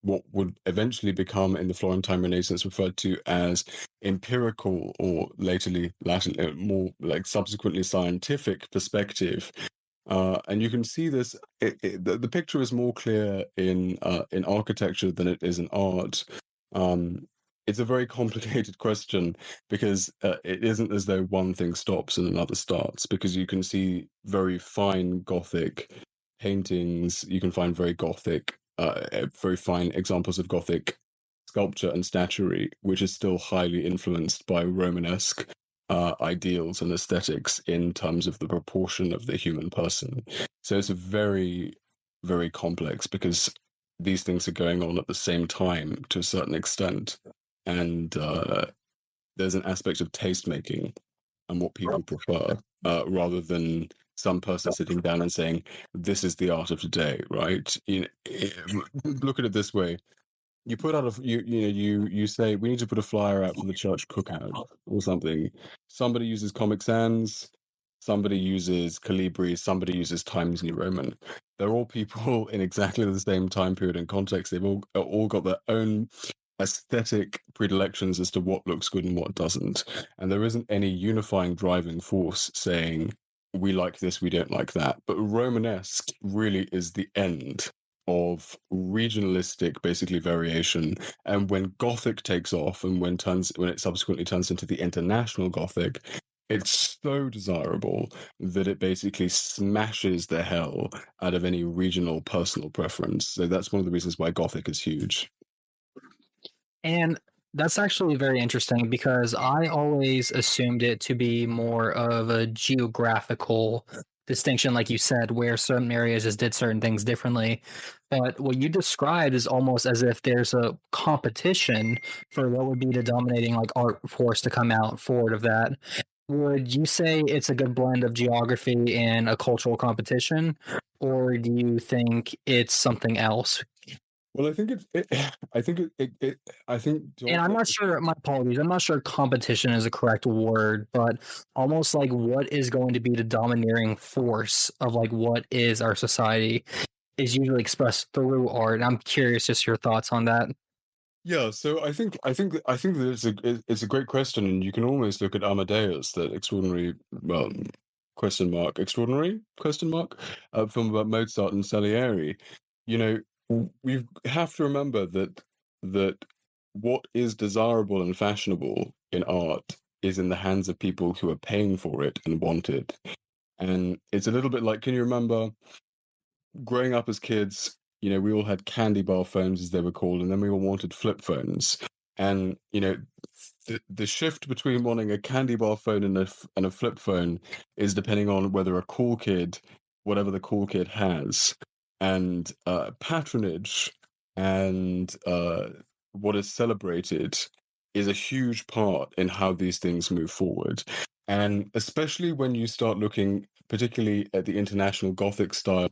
what would eventually become in the Florentine Renaissance referred to as empirical, or latterly more like subsequently scientific perspective. And you can see this. The picture is more clear in architecture than it is in art. It's a very complicated question because it isn't as though one thing stops and another starts, because you can see very fine Gothic paintings. You can find very fine examples of Gothic sculpture and statuary, which is still highly influenced by Romanesque ideals and aesthetics in terms of the proportion of the human person. So it's a very, very complex, because these things are going on at the same time to a certain extent. And there's an aspect of taste making and what people prefer, rather than some person sitting down and saying, this is the art of today, right? Look at it this way. You put out you say, we need to put a flyer out for the church cookout or something. Somebody uses Comic Sans, somebody uses Calibri, somebody uses Times New Roman. They're all people in exactly the same time period and context. They've all got their own aesthetic predilections as to what looks good and what doesn't. And there isn't any unifying driving force saying, we like this, we don't like that. But Romanesque really is the end of regionalistic, basically, variation. And when Gothic takes off, and when it subsequently turns into the international Gothic, it's so desirable that it basically smashes the hell out of any regional personal preference. So that's one of the reasons why Gothic is huge. And that's actually very interesting, because I always assumed it to be more of a geographical distinction, like you said, where certain areas just did certain things differently. But what you described is almost as if there's a competition for what would be the dominating like art force to come out forward of that. Would you say it's a good blend of geography and a cultural competition, or do you think it's something else? Well, I think And I'm not sure, my apologies, I'm not sure competition is a correct word, but almost like what is going to be the domineering force of like what is our society is usually expressed through art. And I'm curious just your thoughts on that. Yeah, so I think that it's a great question, and you can almost look at Amadeus, that extraordinary, well, extraordinary film about Mozart and Salieri. You know, we have to remember that what is desirable and fashionable in art is in the hands of people who are paying for it and want it. And it's a little bit like, can you remember growing up as kids? You know, we all had candy bar phones, as they were called, and then we all wanted flip phones. And you know, the shift between wanting a candy bar phone and a flip phone is depending on whether a cool kid, whatever the cool kid has, and patronage and what is celebrated is a huge part in how these things move forward. And especially when you start looking particularly at the international Gothic style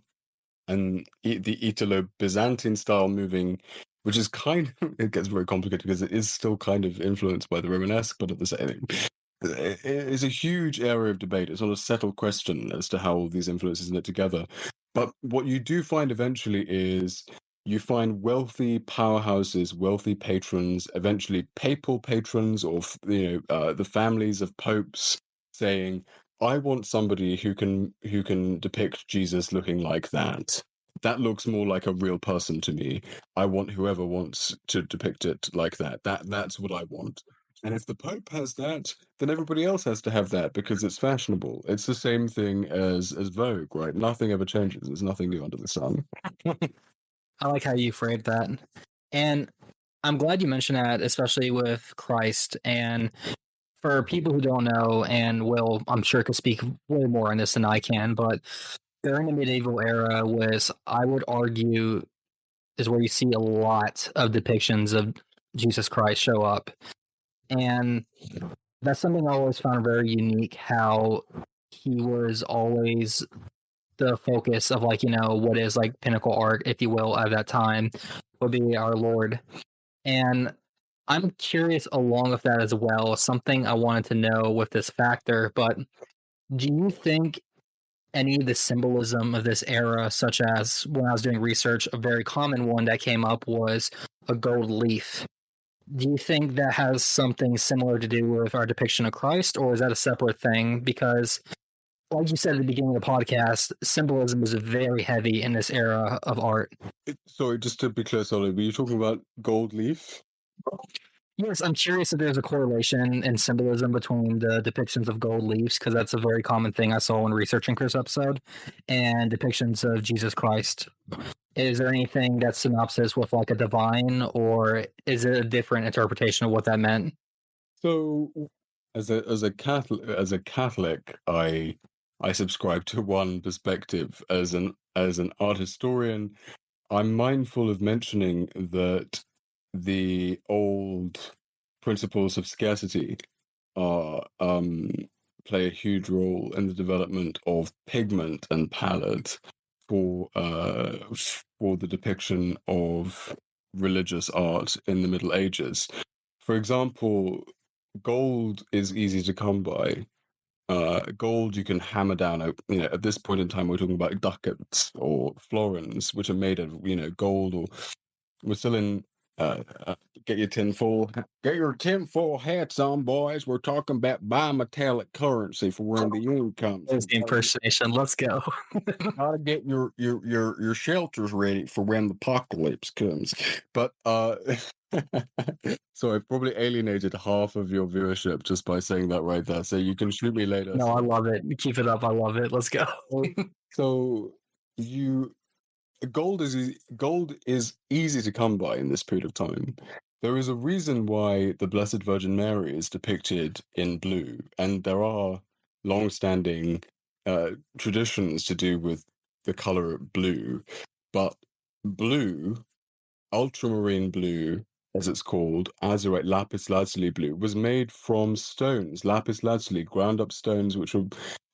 and the Italo-Byzantine style moving, which is kind of, it gets very complicated because it is still kind of influenced by the Romanesque, but at the same, it is a huge area of debate. It's not a settled question as to how all these influences knit together. But what you do find eventually is you find wealthy powerhouses, wealthy patrons, eventually papal patrons, or the families of popes saying, I want somebody who can depict Jesus looking like that. That looks more like a real person to me. I want whoever wants to depict it like that. That's what I want. And if the Pope has that, then everybody else has to have that because it's fashionable. It's the same thing as Vogue, right? Nothing ever changes. There's nothing new under the sun. I like how you framed that. And I'm glad you mentioned that, especially with Christ. And for people who don't know, and Will, I'm sure, could speak way more on this than I can, but during the medieval era was, I would argue, is where you see a lot of depictions of Jesus Christ show up. And that's something I always found very unique, how he was always the focus of like, what is like pinnacle art, if you will, at that time would be our Lord. And I'm curious along with that as well, something I wanted to know with this factor, but do you think any of the symbolism of this era, such as when I was doing research, a very common one that came up was a gold leaf. Do you think that has something similar to do with our depiction of Christ, or is that a separate thing? Because, like you said at the beginning of the podcast, symbolism is very heavy in this era of art. Sorry, just to be clear, Solly, were you talking about gold leaf? Yes, I'm curious if there's a correlation in symbolism between the depictions of gold leaves, because that's a very common thing I saw when researching Chris' episode, and depictions of Jesus Christ. Is there anything that's synopsis with like a divine, or is it a different interpretation of what that meant? So, as a Catholic, I subscribe to one perspective. As an art historian, I'm mindful of mentioning that the old principles of scarcity are play a huge role in the development of pigment and palette for the depiction of religious art in the Middle Ages. For example, gold is easy to come by. Gold you can hammer down. At this point in time, we're talking about ducats or florins, which are made of gold. Or we're still in. Get your tinfoil hats on, boys. We're talking about bimetallic currency for when the end comes. There's the impersonation. Let's go. Gotta get your shelters ready for when the apocalypse comes. But so I probably alienated half of your viewership just by saying that right there. So you can shoot me later. No, I love it. Keep it up. I love it. Let's go. So gold is easy to come by in this period of time. There is a reason why the Blessed Virgin Mary is depicted in blue, and there are long-standing traditions to do with the color blue. But blue, ultramarine blue, as it's called, azurite lapis lazuli blue, was made from stones, lapis lazuli, ground up stones which were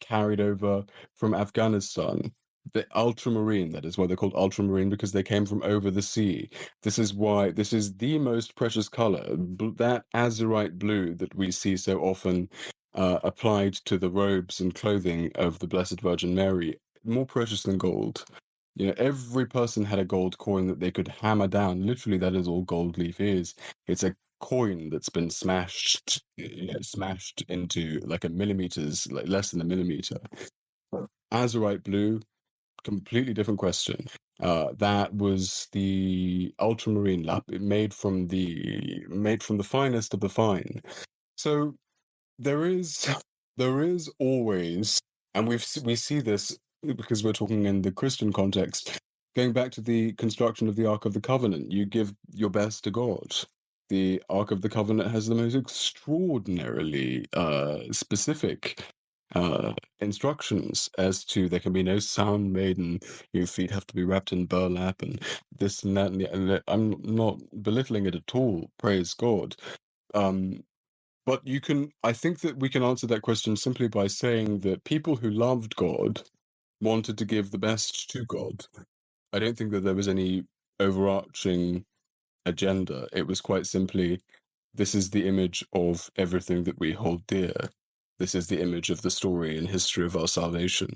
carried over from Afghanistan. The ultramarine, that is why they're called ultramarine, because they came from over the sea. This is why this is the most precious color, that azurite blue that we see so often applied to the robes and clothing of the Blessed Virgin Mary, more precious than gold. Every person had a gold coin that they could hammer down. Literally, that is all gold leaf is. It's a coin that's been smashed into like a millimeters, like less than a millimeter. Azurite blue, completely different question. That was the ultramarine lap, made from the finest of the fine. So there is always, and we see this because we're talking in the Christian context, going back to the construction of the Ark of the Covenant. You give your best to God. The Ark of the Covenant has the most extraordinarily specific instructions as to there can be no sound made, and your feet have to be wrapped in burlap, and this and that. And I'm not belittling it at all. Praise God. But I think that we can answer that question simply by saying that people who loved God wanted to give the best to God. I don't think that there was any overarching agenda. It was quite simply, this is the image of everything that we hold dear. This is the image of the story and history of our salvation.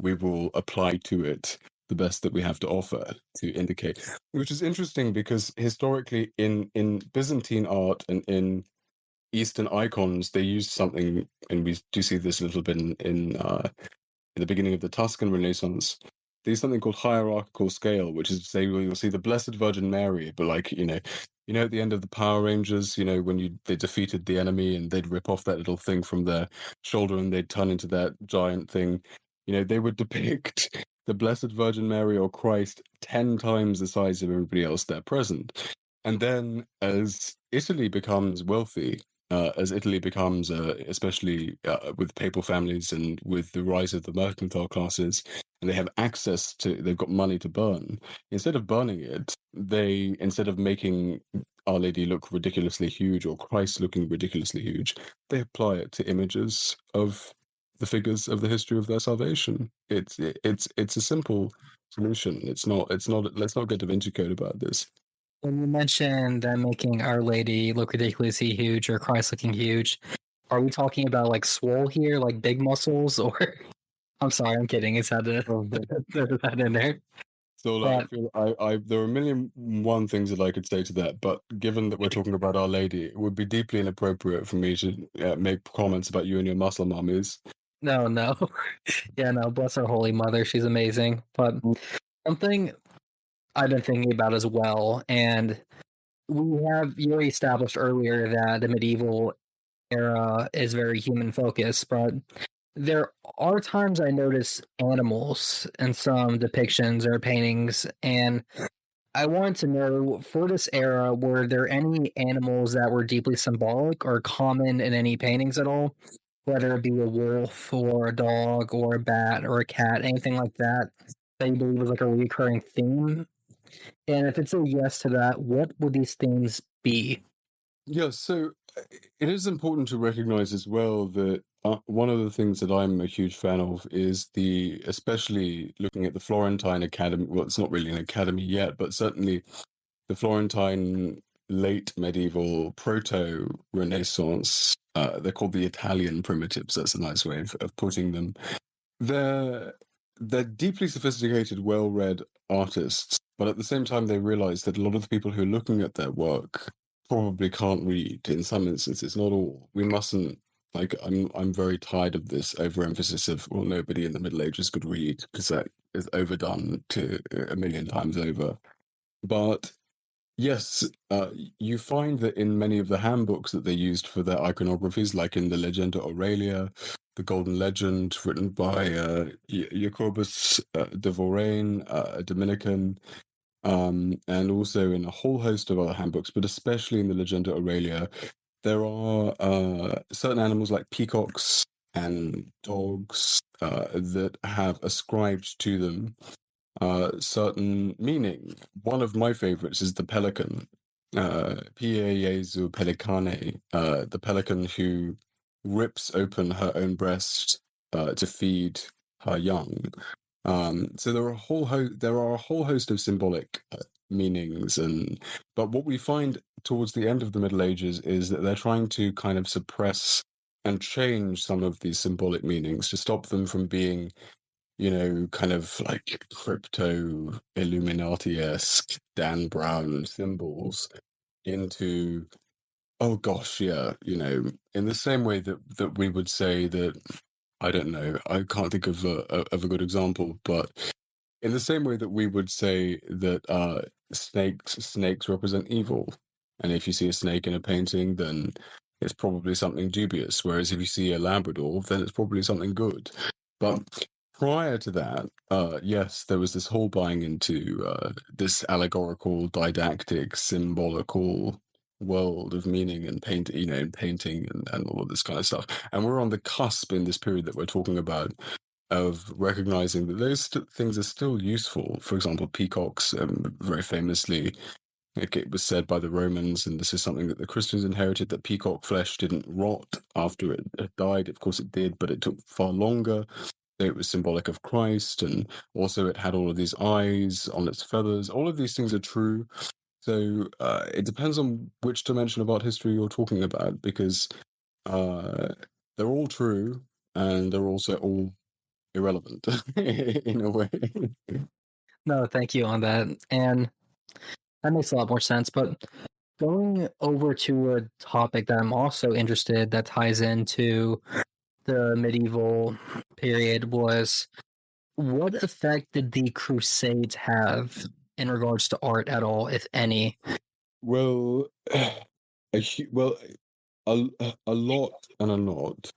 We will apply to it the best that we have to offer to indicate. Which is interesting because historically in Byzantine art and in Eastern icons, they used something, and we do see this a little bit in the beginning of the Tuscan Renaissance. They use something called hierarchical scale, which is to say you'll see the Blessed Virgin Mary, but like at the end of the Power Rangers, when they defeated the enemy and they'd rip off that little thing from their shoulder and they'd turn into that giant thing. They would depict the Blessed Virgin Mary or Christ 10 times the size of everybody else there present. And then as Italy becomes wealthy, especially with papal families and with the rise of the mercantile classes, and they have they've got money to burn. Instead of burning it, instead of making Our Lady look ridiculously huge or Christ looking ridiculously huge, they apply it to images of the figures of the history of their salvation. It's a simple solution. It's not. Let's not get Da Vinci Code about this. When you mentioned that making Our Lady look ridiculously huge or Christ looking huge, are we talking about like swole here, like big muscles, or? I'm sorry, I'm kidding. It's had to throw that in there. So like, there are a million one things that I could say to that, but given that we're talking about Our Lady, it would be deeply inappropriate for me to make comments about you and your muscle mummies. No. Yeah, no, bless our Holy Mother. She's amazing. But something I've been thinking about as well, and you already established earlier that the medieval era is very human focused, but there are times I notice animals in some depictions or paintings, and I wanted to know, for this era, were there any animals that were deeply symbolic or common in any paintings at all? Whether it be a wolf or a dog or a bat or a cat, anything like that you believe was like a recurring theme? And if it's a yes to that, what would these themes be? Yeah, so it is important to recognize as well that one of the things that I'm a huge fan of is especially looking at the Florentine Academy. Well, it's not really an academy yet, but certainly the Florentine late medieval proto-Renaissance. They're called the Italian primitives. That's a nice way of putting them. They're deeply sophisticated, well-read artists, but at the same time, they realize that a lot of the people who are looking at their work probably can't read. In some instances, not all. We mustn't. Like, I'm very tired of this overemphasis of, well, nobody in the Middle Ages could read, because that is overdone to a million times over. But yes, you find that in many of the handbooks that they used for their iconographies, like in the Legenda Aurelia, the Golden Legend, written by Jacobus de Vorain, a Dominican, and also in a whole host of other handbooks, but especially in the Legenda Aurelia, there are certain animals like peacocks and dogs that have ascribed to them certain meaning. One of my favorites is the pelican, Piezu pelicane, the pelican who rips open her own breast to feed her young. So there are a whole host of symbolic meanings, but what we find towards the end of the Middle Ages is that they're trying to kind of suppress and change some of these symbolic meanings to stop them from being, kind of like crypto Illuminati-esque Dan Brown symbols into, oh gosh, yeah, in the same way that we would say that, I don't know, I can't think of a good example, but in the same way that we would say that snakes represent evil, and if you see a snake in a painting, then it's probably something dubious, whereas if you see a Labrador, then it's probably something good. But prior to that, yes, there was this whole buying into this allegorical, didactic, symbolical world of meaning and in painting and all of this kind of stuff. And we're on the cusp in this period that we're talking about of recognizing that those things are still useful. For example, peacocks, very famously, it was said by the Romans, and this is something that the Christians inherited, that peacock flesh didn't rot after it had died. Of course it did, but it took far longer. It was symbolic of Christ, and also it had all of these eyes on its feathers. All of these things are true. So it depends on which dimension of art history you're talking about, because they're all true, and they're also all irrelevant in a way. No, thank you on that. And that makes a lot more sense. But going over to a topic that I'm also interested that ties into the medieval period was, what effect did the Crusades have in regards to art at all, if any? Well, well, a lot and a lot.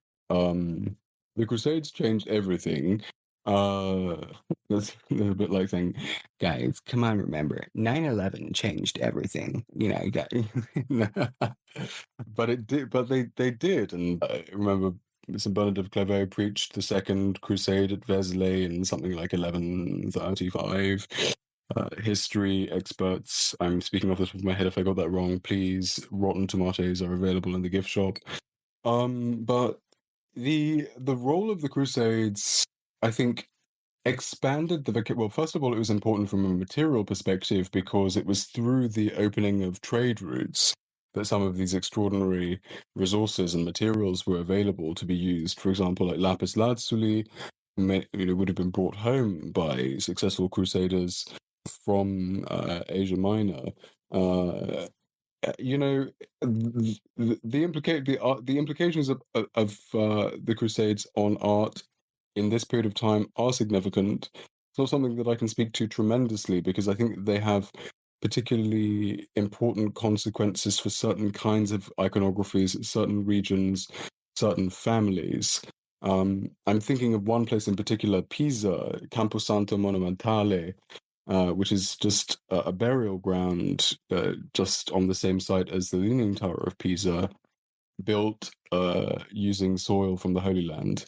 The Crusades changed everything. That's a little bit like saying, guys, come on, remember, 9/11 changed everything. But it did. But they did, and I remember St. Bernard of Clairvaux preached the Second Crusade at Vézelay in something like 1135. History experts, I'm speaking off the top of my head if I got that wrong, please, rotten tomatoes are available in the gift shop. But the role of the Crusades, I think, expanded well, first of all, it was important from a material perspective because it was through the opening of trade routes that some of these extraordinary resources and materials were available to be used. For example, like lapis lazuli, would have been brought home by successful crusaders from Asia Minor. The implications of the Crusades on art in this period of time are significant. It's not something that I can speak to tremendously because I think they have particularly important consequences for certain kinds of iconographies, certain regions, certain families. I'm thinking of one place in particular, Pisa, Camposanto Monumentale, which is just a burial ground just on the same site as the Leaning Tower of Pisa, built using soil from the Holy Land.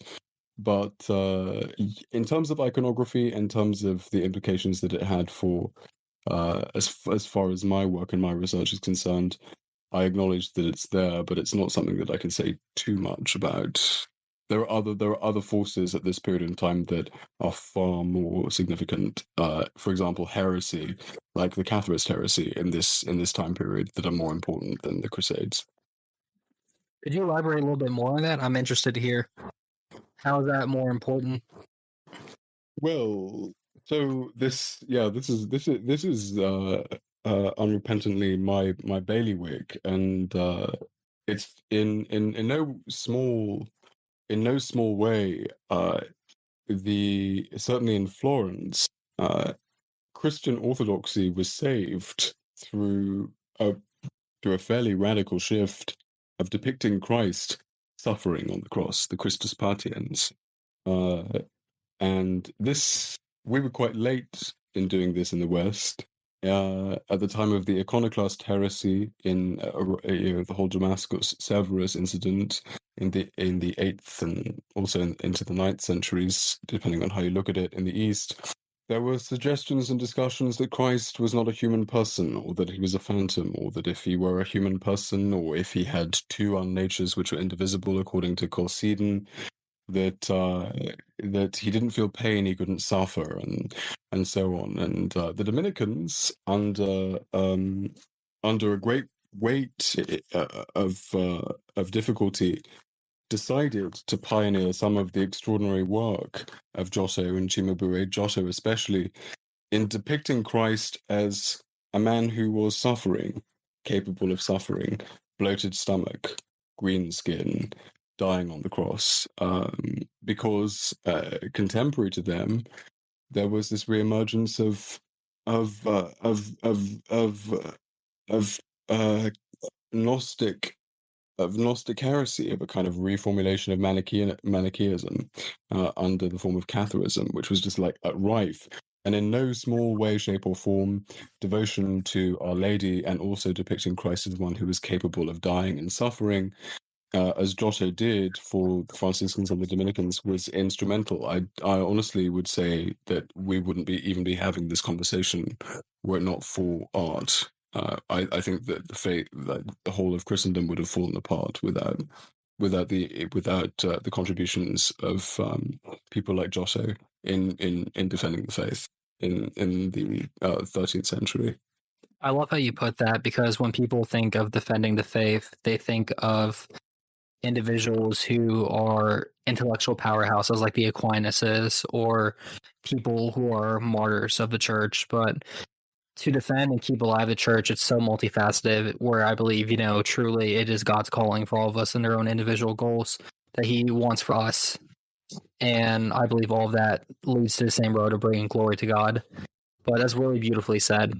But in terms of iconography, in terms of the implications that it had for, as far as my work and my research is concerned, I acknowledge that it's there, but it's not something that I can say too much about. There are other forces at this period in time that are far more significant. For example, heresy, like the Catharist heresy in this time period, that are more important than the Crusades. Could you elaborate a little bit more on that? I'm interested to hear. How is that more important? Well, so this is unrepentantly my bailiwick, and it's in no small way, certainly in Florence, Christian orthodoxy was saved through a fairly radical shift of depicting Christ suffering on the cross, the Christus Patiens. And this, we were quite late in doing this in the West. At the time of the iconoclast heresy in the whole Damascus Severus incident in the 8th and also into the 9th centuries, depending on how you look at it, in the East, there were suggestions and discussions that Christ was not a human person, or that he was a phantom, or that if he were a human person, or if he had two unnatures which were indivisible according to Chalcedon, that he didn't feel pain, he couldn't suffer, and so on. And the Dominicans, under a great weight of difficulty, decided to pioneer some of the extraordinary work of Giotto and Cimabue, Giotto especially, in depicting Christ as a man who was suffering, capable of suffering, bloated stomach, green skin, dying on the cross, because contemporary to them, there was this reemergence of Gnostic heresy, of a kind of reformulation of Manichaeism under the form of Catharism, which was just like rife. And in no small way, shape, or form, devotion to Our Lady and also depicting Christ as one who was capable of dying and suffering, as Giotto did for the Franciscans and the Dominicans, was instrumental. I honestly would say that we wouldn't even be having this conversation were it not for art. I think that the whole of Christendom would have fallen apart without the contributions of people like Giotto in defending the faith in the 13th century. I love how you put that, because when people think of defending the faith, they think of individuals who are intellectual powerhouses like the Aquinas, or people who are martyrs of the church. But to defend and keep alive the church, it's so multifaceted, where I believe, truly it is God's calling for all of us and their own individual goals that he wants for us. And I believe all of that leads to the same road of bringing glory to God. But that's really beautifully said.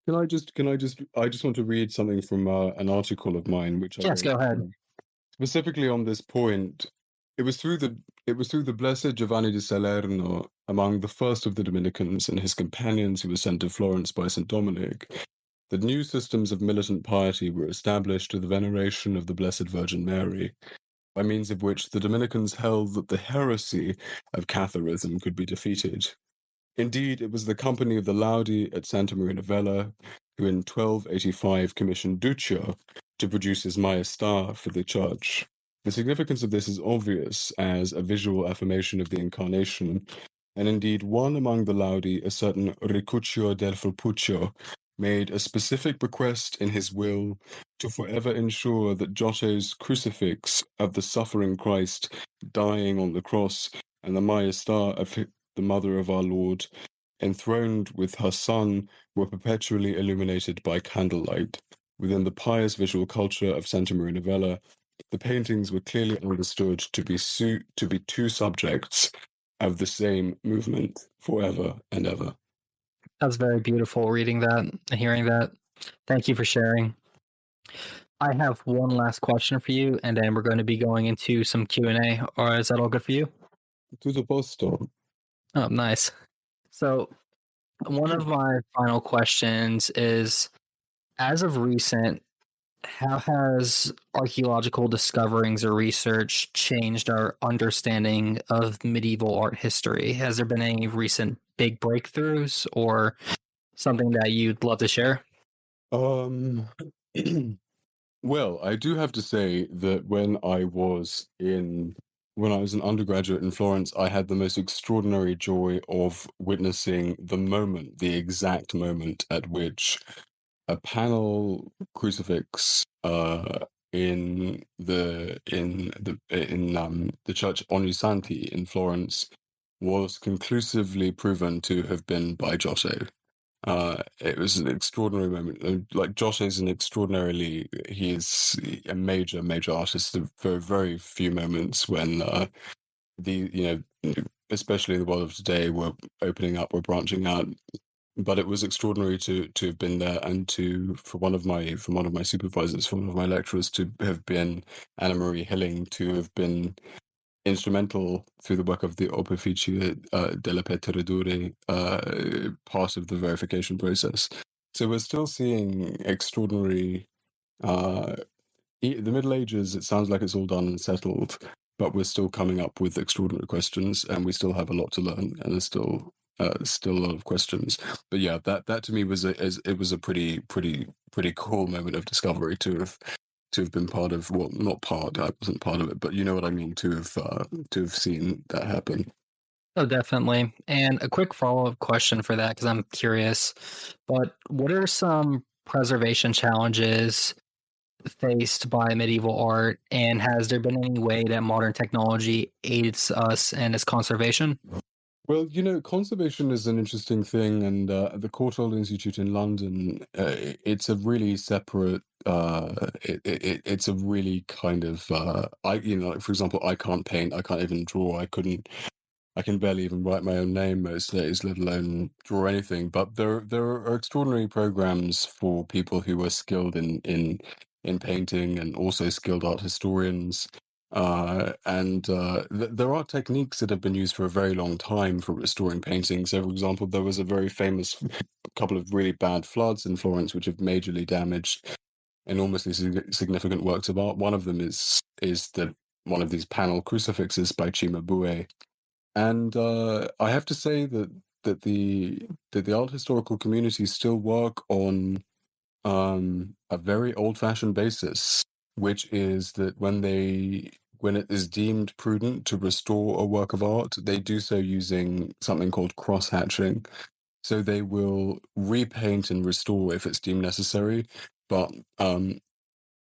I just want to read something from an article of mine, which Yes, go ahead. Specifically on this point. It was through the blessed Giovanni di Salerno, among the first of the Dominicans and his companions who were sent to Florence by St. Dominic, that new systems of militant piety were established to the veneration of the Blessed Virgin Mary, by means of which the Dominicans held that the heresy of Catharism could be defeated. Indeed, it was the company of the Laudi at Santa Maria Novella who in 1285 commissioned Duccio to produce his Maestà for the church. The significance of this is obvious as a visual affirmation of the Incarnation, and indeed one among the Laudi, a certain Ricuccio del Fulpuccio, made a specific request in his will to forever ensure that Giotto's crucifix of the suffering Christ dying on the cross and the Maya star of the mother of our Lord, enthroned with her son, were perpetually illuminated by candlelight. Within the pious visual culture of Santa Maria Novella, the paintings were clearly understood to be two subjects of the same movement forever and ever. That's very beautiful reading that and hearing that. Thank you for sharing. I have one last question for you, and then we're going to be going into some Q&A. Or is that all good for you? To the posto. Oh, nice. So one of my final questions is, as of recent, how has archaeological discoverings or research changed our understanding of medieval art history? Has there been any recent big breakthroughs or something that you'd love to share? Well, I do have to say that when I was an undergraduate in Florence, I had the most extraordinary joy of witnessing the exact moment at which a panel crucifix in the church Ognissanti in Florence was conclusively proven to have been by Giotto. It was an extraordinary moment. Like Giotto is he is a major artist. There are very few moments when especially in the world of today, we're opening up, we're branching out. But it was extraordinary to have been there, and for one of my supervisors, for one of my lecturers, to have been Anna Marie Hilling, to have been instrumental through the work of the Opificio della Petradure, part of the verification process. So we're still seeing extraordinary. The Middle Ages, it sounds like it's all done and settled, but we're still coming up with extraordinary questions, and we still have a lot to learn, and there's still a lot of questions. But yeah, that to me was a pretty cool moment of discovery to have been part of. Well, not part. I wasn't part of it, but you know what I mean. To have seen that happen. Oh, definitely. And a quick follow-up question for that, because I'm curious. But what are some preservation challenges faced by medieval art, and has there been any way that modern technology aids us in its conservation? Well, conservation is an interesting thing, and the Courtauld Institute in London, it's a really separate. It's a really kind of. Like, for example, I can't paint. I can't even draw. I can barely even write my own name most days, let alone draw anything. But there are extraordinary programs for people who are skilled in painting, and also skilled art historians. There are techniques that have been used for a very long time for restoring paintings. So, for example, there was a very famous couple of really bad floods in Florence, which have majorly damaged enormously significant works of art. One of them is one of these panel crucifixes by Cimabue. And I have to say that the art historical community still work on a very old-fashioned basis, which is that when it is deemed prudent to restore a work of art, they do so using something called cross-hatching. So they will repaint and restore if it's deemed necessary, but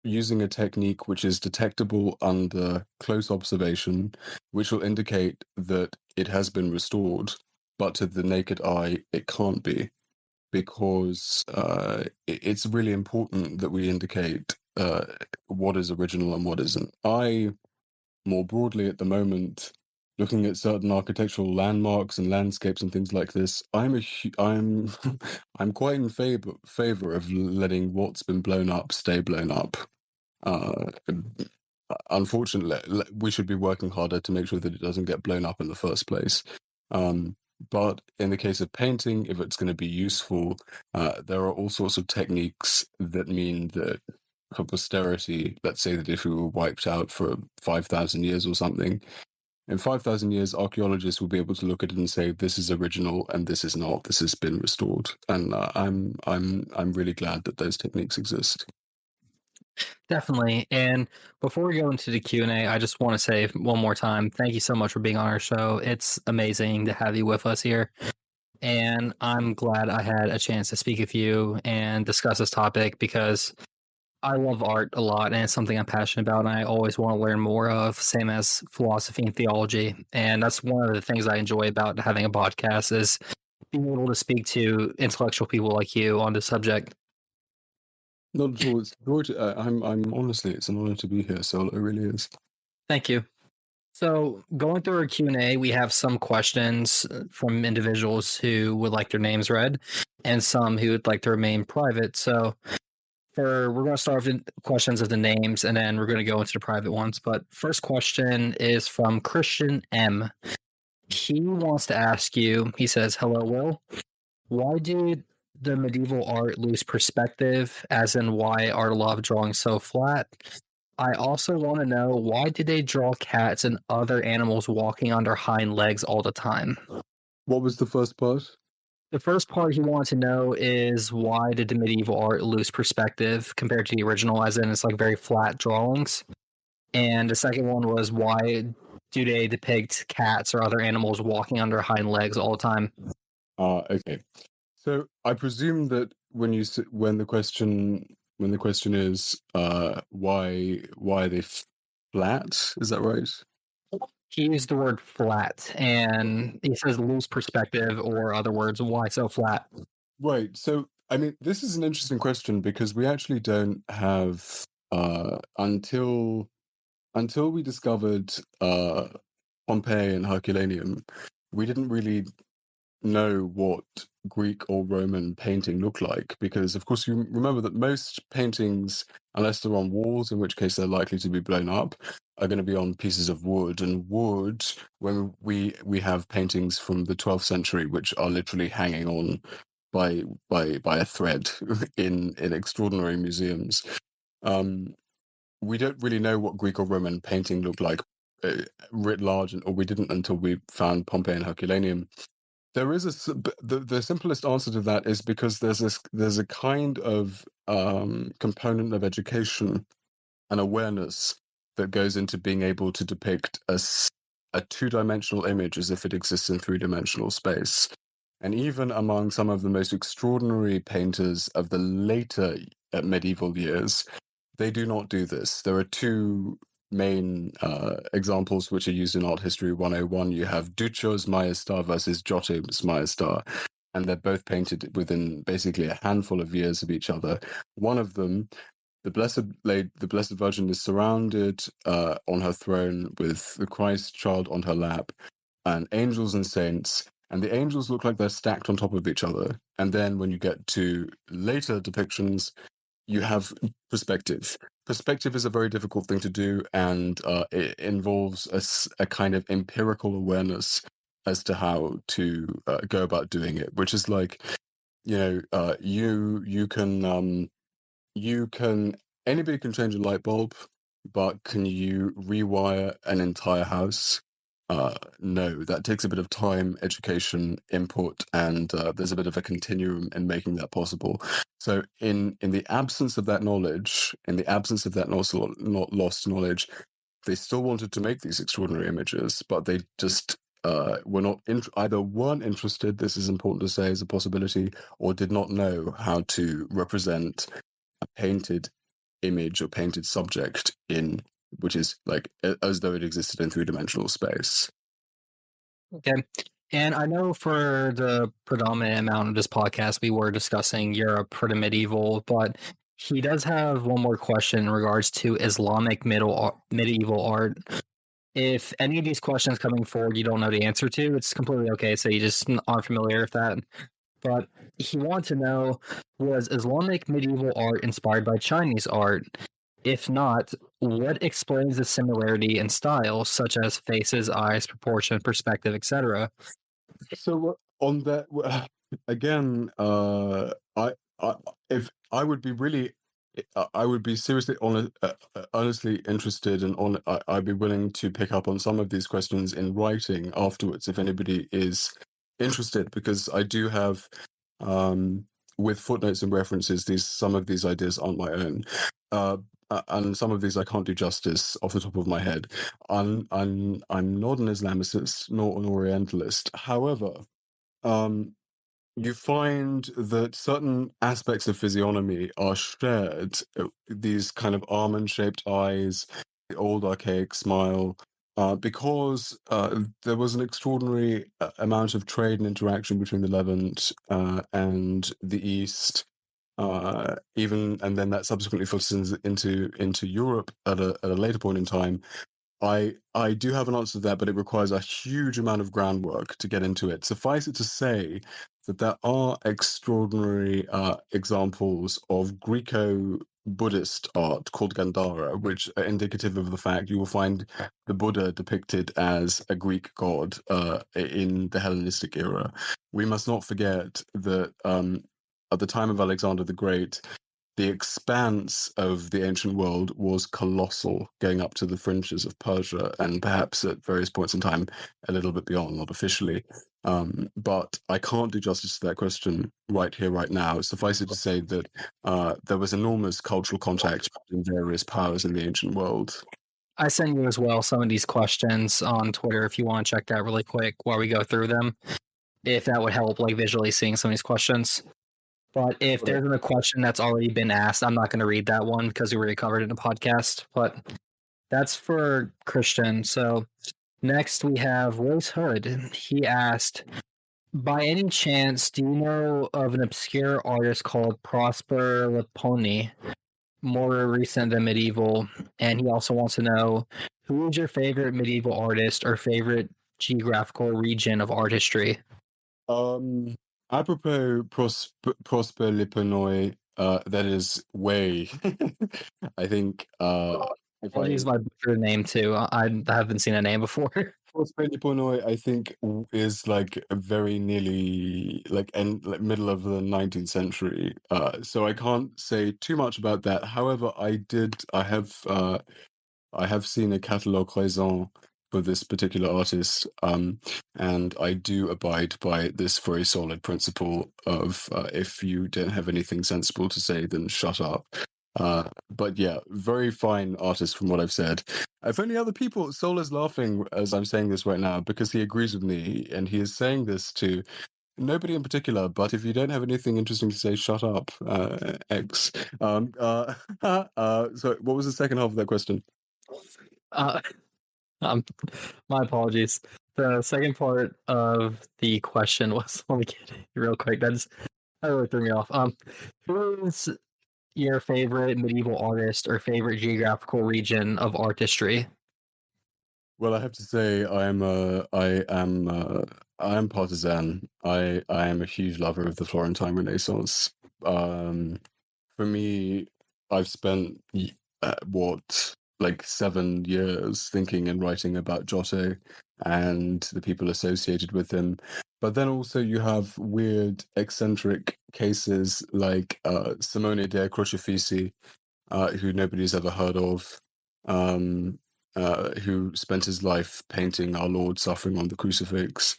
using a technique which is detectable under close observation, which will indicate that it has been restored, but to the naked eye, it can't be, because it's really important that we indicate what is original and what isn't. More broadly at the moment, looking at certain architectural landmarks and landscapes and things like this, I'm I'm quite in favor of letting what's been blown up stay blown up. Unfortunately, we should be working harder to make sure that it doesn't get blown up in the first place. But in the case of painting, if it's going to be useful, there are all sorts of techniques that mean that for posterity, let's say that if we were wiped out for 5,000 years or something, in 5,000 years, archaeologists will be able to look at it and say, this is original and this is not. This has been restored. And I'm really glad that those techniques exist. Definitely. And before we go into the Q&A, I just want to say one more time, thank you so much for being on our show. It's amazing to have you with us here. And I'm glad I had a chance to speak with you and discuss this topic, because I love art a lot, and it's something I'm passionate about, and I always want to learn more of, same as philosophy and theology. And that's one of the things I enjoy about having a podcast is being able to speak to intellectual people like you on the subject. Not at all. It's I'm honestly, it's an honor to be here. So it really is. Thank you. So going through our Q&A, we have some questions from individuals who would like their names read and some who would like to remain private. So we're going to start with questions of the names, and then we're going to go into the private ones. But first question is from Christian M. He wants to ask you, he says, "Hello, Will. Why did the medieval art lose perspective, as in why are a lot of drawings so flat? I also want to know, why did they draw cats and other animals walking on their hind legs all the time?" What was the first part? The first part he wanted to know is, why did the medieval art lose perspective compared to the original, as in it's like very flat drawings? And the second one was, why do they depict cats or other animals walking on their hind legs all the time? Okay. So I presume that when the question is why are they flat? Is that right? He used the word flat, and he says lose perspective, or other words, why so flat? Right. So I mean, this is an interesting question because we actually don't have until we discovered Pompeii and Herculaneum, we didn't really know what Greek or Roman painting looked like, because of course you remember that most paintings, unless they're on walls, in which case they're likely to be blown up, are going to be on pieces of wood. And wood, when we have paintings from the 12th century which are literally hanging on by a thread in extraordinary museums, we don't really know what Greek or Roman painting looked like writ large, or we didn't until we found Pompeii and Herculaneum. There is the simplest answer to that is because there's a kind of component of education and awareness that goes into being able to depict a two-dimensional image as if it exists in three-dimensional space. And even among some of the most extraordinary painters of the later medieval years, they do not do this. There are two main examples which are used in Art History 101. You have Duccios's Maestà versus Giotto's Maestà, and they're both painted within basically a handful of years of each other. One of them, the Blessed Virgin, is surrounded on her throne with the Christ child on her lap, and angels and saints. And the angels look like they're stacked on top of each other. And then when you get to later depictions, you have perspective. Perspective is a very difficult thing to do, and it involves a kind of empirical awareness as to how to go about doing it, which is like, you can anybody can change a light bulb, but can you rewire an entire house? No, that takes a bit of time, education, input, and there's a bit of a continuum in making that possible. So in the absence of that knowledge, in the absence of that not lost knowledge, they still wanted to make these extraordinary images, but they just were not either weren't interested, this is important to say as a possibility, or did not know how to represent a painted image or painted subject which is like as though it existed in three-dimensional space. Okay. And I know for the predominant amount of this podcast, we were discussing Europe for the medieval, but he does have one more question in regards to Islamic medieval art. If any of these questions coming forward you don't know the answer to, it's completely okay. So you just aren't familiar with that. But he wants to know, was Islamic medieval art inspired by Chinese art? If not, what explains the similarity in style, such as faces, eyes, proportion, perspective, etc.? So on that, again, if I would be really, I would be seriously honestly interested, and I'd be willing to pick up on some of these questions in writing afterwards if anybody is interested, because I do have, with footnotes and references, some of these ideas aren't my own. And some of these I can't do justice off the top of my head. I'm not an Islamicist nor an Orientalist. However, you find that certain aspects of physiognomy are shared. These kind of almond-shaped eyes, the old archaic smile, because there was an extraordinary amount of trade and interaction between the Levant and the East. Even and then that subsequently filters into Europe at a later point in time. I do have an answer to that, but it requires a huge amount of groundwork to get into it. Suffice it to say that there are extraordinary examples of Greco-Buddhist art called Gandhara, which are indicative of the fact you will find the Buddha depicted as a Greek god in the Hellenistic era. We must not forget that at the time of Alexander the Great, the expanse of the ancient world was colossal, going up to the fringes of Persia and perhaps at various points in time a little bit beyond, not officially. But I can't do justice to that question right here, right now. Suffice it to say that there was enormous cultural contact between various powers in the ancient world. I sent you as well some of these questions on Twitter if you want to check that really quick while we go through them, if that would help, like visually seeing some of these questions. But if there's a question that's already been asked, I'm not going to read that one because we already covered it in the podcast. But that's for Christian. So next we have Rose Hood. He asked, by any chance, do you know of an obscure artist called Prosper Liponi, more recent than medieval? And he also wants to know, who is your favorite medieval artist or favorite geographical region of art history? Apropos Prosper Liponoi, that is way. I think if I'll use my butcher name too. I haven't seen a name before. Prosper Liponoi, I think, is like very nearly like middle of the 19th century. So I can't say too much about that. However, I have seen a catalogue raison for this particular artist, and I do abide by this very solid principle of if you don't have anything sensible to say, then shut up. But yeah, very fine artist from what I've said. If only other people, Sol is laughing as I'm saying this right now because he agrees with me, and he is saying this to nobody in particular, but if you don't have anything interesting to say, shut up, X. So what was the second half of that question? My apologies. The second part of the question was, let me get it real quick. That really threw me off. Who is your favorite medieval artist or favorite geographical region of art history? Well, I have to say I am partisan. I am a huge lover of the Florentine Renaissance. For me, I've spent like 7 years thinking and writing about Giotto and the people associated with him. But then also you have weird, eccentric cases like Simone de' Crocifissi, who nobody's ever heard of, who spent his life painting Our Lord suffering on the crucifix.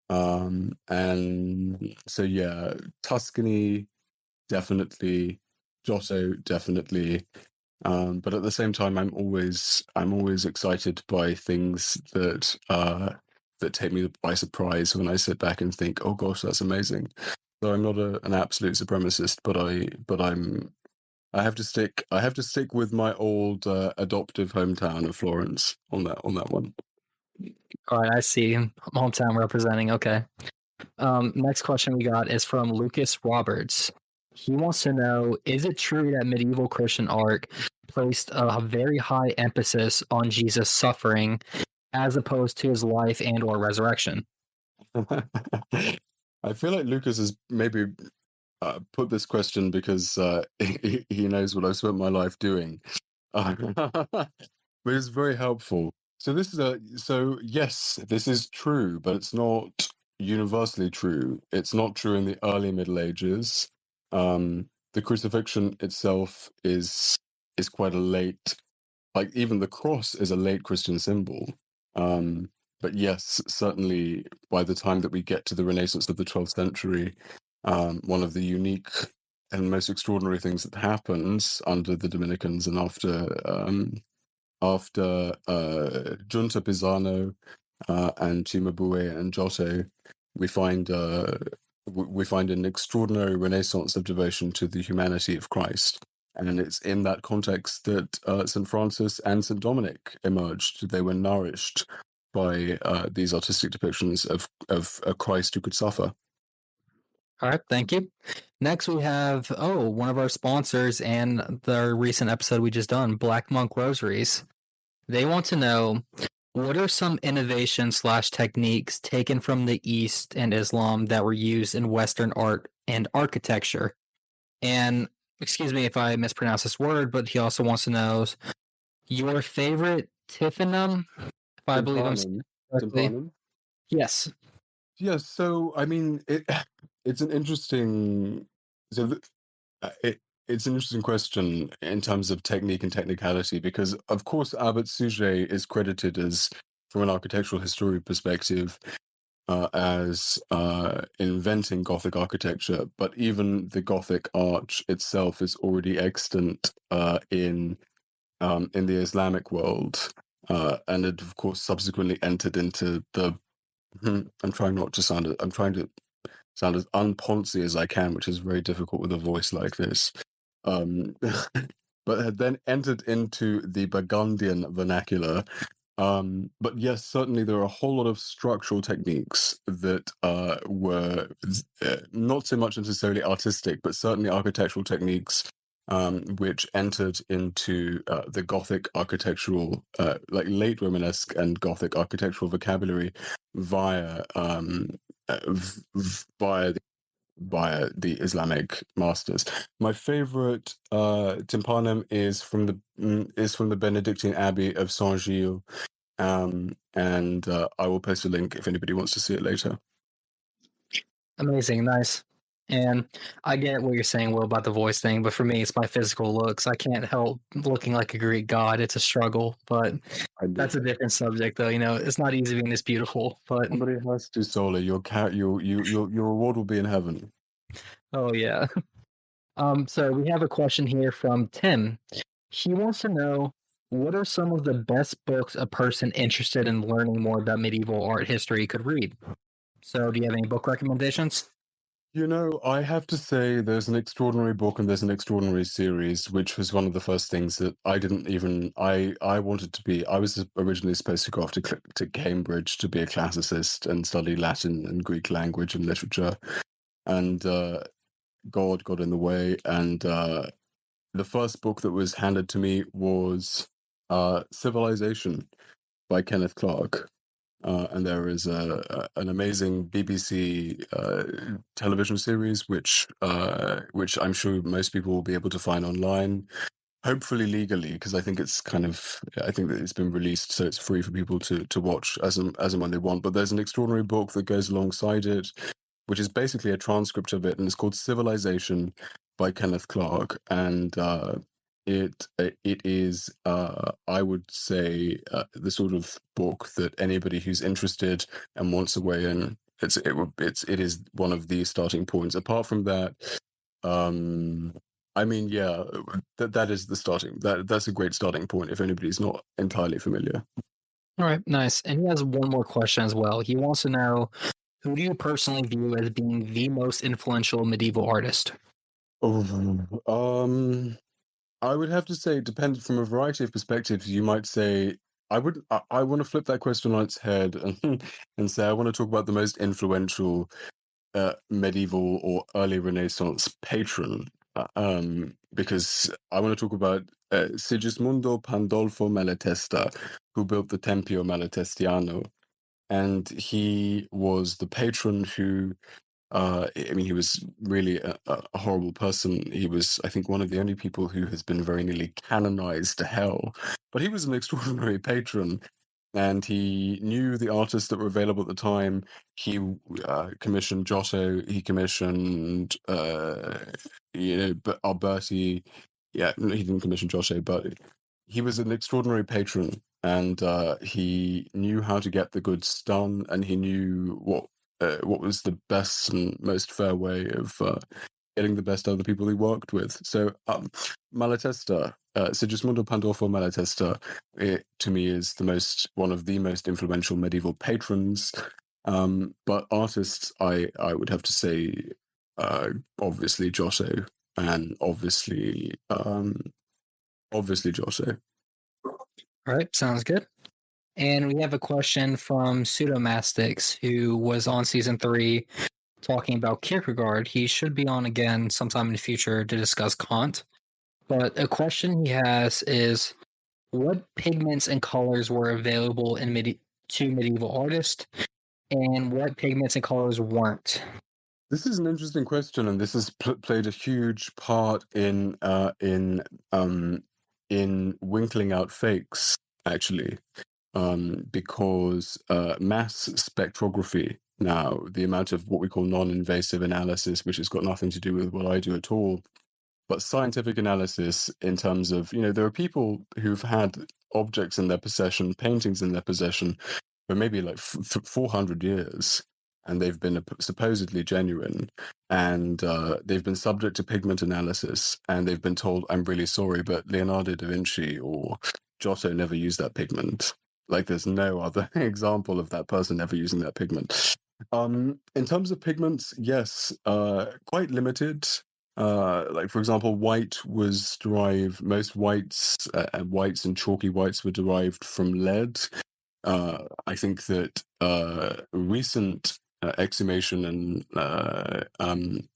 And so, yeah, Tuscany, definitely. Giotto, definitely. But at the same time, I'm always excited by things that take me by surprise when I sit back and think, "Oh gosh, that's amazing." So I'm not an absolute supremacist, but I have to stick with my old adoptive hometown of Florence on that one. All right, I see. Hometown representing. Okay. Next question we got is from Lucas Roberts. He wants to know, is it true that medieval Christian art placed a very high emphasis on Jesus' suffering as opposed to his life and or resurrection? I feel like Lucas has maybe put this question because he knows what I've spent my life doing. But it's very helpful. So yes, this is true, but it's not universally true. It's not true in the early Middle Ages. The crucifixion itself is quite a late, like even the cross is a late Christian symbol. But yes, certainly by the time that we get to the Renaissance of the 12th century, one of the unique and most extraordinary things that happens under the Dominicans and after Giunta Pisano and Cimabue and Giotto, we find we find an extraordinary renaissance of devotion to the humanity of Christ. And it's in that context that St. Francis and St. Dominic emerged. They were nourished by these artistic depictions of a Christ who could suffer. All right, thank you. Next, we have one of our sponsors and the recent episode we just done, Black Monk Rosaries. They want to know, what are some innovations / techniques taken from the East and Islam that were used in Western art and architecture? And excuse me if I mispronounce this word, but he also wants to know your favorite Tiffinum, if I believe I'm saying correctly. Tympanum? Yes. Yes, so I mean, it's an interesting it's an interesting question in terms of technique and technicality, because of course Abbot Suger is credited as, from an architectural history perspective, as inventing Gothic architecture, but even the Gothic arch itself is already extant in the Islamic world, and it of course subsequently entered into the. I'm trying to sound as unponcy as I can, which is very difficult with a voice like this. But had then entered into the Burgundian vernacular. But yes, certainly there are a whole lot of structural techniques that were not so much necessarily artistic, but certainly architectural techniques, which entered into the Gothic architectural, like late Romanesque and Gothic architectural vocabulary via the Islamic masters. My favorite tympanum is from the Benedictine Abbey of Saint-Gilles, and I will post a link if anybody wants to see it later. Amazing, nice. And I get what you're saying, Will, about the voice thing, but for me, it's my physical looks. I can't help looking like a Greek god. It's a struggle, but that's a different subject, though. It's not easy being this beautiful. But somebody has to, Sola. Your reward will be in heaven. Oh yeah. So we have a question here from Tim. He wants to know, what are some of the best books a person interested in learning more about medieval art history could read? So, do you have any book recommendations? I have to say there's an extraordinary book and there's an extraordinary series, which was one of the first things that I wanted to be. I was originally supposed to go off to Cambridge to be a classicist and study Latin and Greek language and literature. And God got in the way. And the first book that was handed to me was Civilization by Kenneth Clarke. And there is an amazing BBC television series, which I'm sure most people will be able to find online, hopefully legally, because I think that it's been released, so it's free for people to watch as and when they want. But there's an extraordinary book that goes alongside it, which is basically a transcript of it, and it's called Civilization by Kenneth Clarke, and it is, I would say, the sort of book that anybody who's interested and wants a way in, it is one of the starting points. Apart from that, I mean, yeah, that is the starting. That's a great starting point if anybody's not entirely familiar. All right, nice. And he has one more question as well. He wants to know, who do you personally view as being the most influential medieval artist? I would have to say it depends from a variety of perspectives. You might say I want to flip that question on its head and say I want to talk about the most influential medieval or early Renaissance patron, because I want to talk about Sigismondo Pandolfo Malatesta, who built the Tempio Malatestiano, and he was the patron who. He was really a horrible person. He was, I think, one of the only people who has been very nearly canonized to hell. But he was an extraordinary patron, and he knew the artists that were available at the time. He commissioned Giotto. He commissioned, Alberti. Yeah, no, he didn't commission Giotto, but he was an extraordinary patron, and he knew how to get the goods done, and he knew what was the best and most fair way of getting the best out of the people he worked with. So Malatesta, Sigismondo Pandolfo Malatesta, to me is one of the most influential medieval patrons. But artists, I would have to say, obviously Giotto, and obviously Giotto. All right, sounds good. And we have a question from Pseudomastix, who was on season 3 talking about Kierkegaard. He should be on again sometime in the future to discuss Kant. But a question he has is, what pigments and colors were available to medieval artists, and what pigments and colors weren't? This is an interesting question, and this has played a huge part in winkling out fakes, actually, because mass spectrography now, the amount of what we call non-invasive analysis, which has got nothing to do with what I do at all, but scientific analysis in terms of, there are people who've had objects in their possession, paintings in their possession for maybe like 400 years, and they've been supposedly genuine, and they've been subject to pigment analysis, and they've been told, I'm really sorry, but Leonardo da Vinci or Giotto never used that pigment. Like, there's no other example of that person ever using that pigment. In terms of pigments, yes, quite limited. Like, for example, white was derived, most whites and chalky whites were derived from lead. I think that recent exhumation and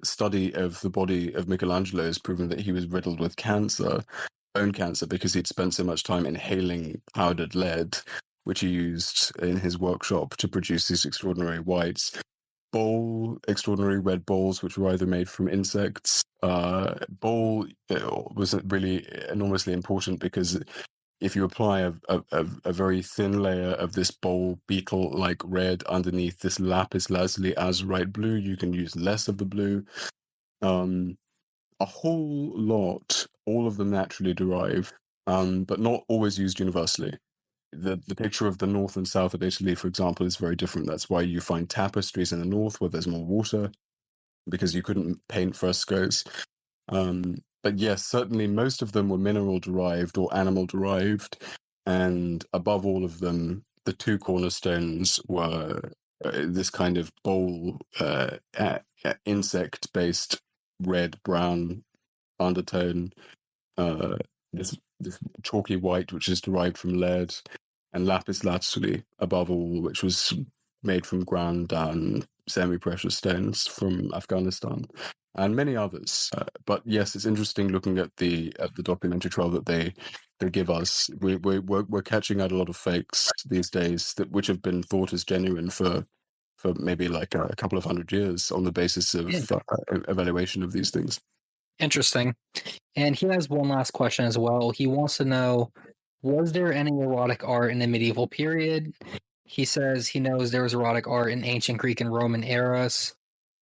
study of the body of Michelangelo has proven that he was riddled with bone cancer, because he'd spent so much time inhaling powdered lead, which he used in his workshop to produce these extraordinary whites. Extraordinary red balls, which were either made from insects. Ball was really enormously important, because if you apply a very thin layer of this bowl beetle-like red underneath this lapis lazuli azurite blue, you can use less of the blue. A whole lot, all of them naturally derived, but not always used universally. The picture of the north and south of Italy, for example, is very different. That's why you find tapestries in the north where there's more water, because you couldn't paint frescoes. But yes, certainly most of them were mineral derived or animal derived, and above all of them, the two cornerstones were this kind of bowl insect-based red-brown undertone, this chalky white, which is derived from lead, and lapis lazuli above all, which was made from ground down semi-precious stones from Afghanistan, and many others. But yes, it's interesting looking at the documentary trail that they give us. We're catching out a lot of fakes these days which have been thought as genuine for maybe like a couple of 100 years on the basis of evaluation of these things. Interesting. And he has one last question as well. He wants to know, was there any erotic art in the medieval period? He says he knows there was erotic art in ancient Greek and Roman eras,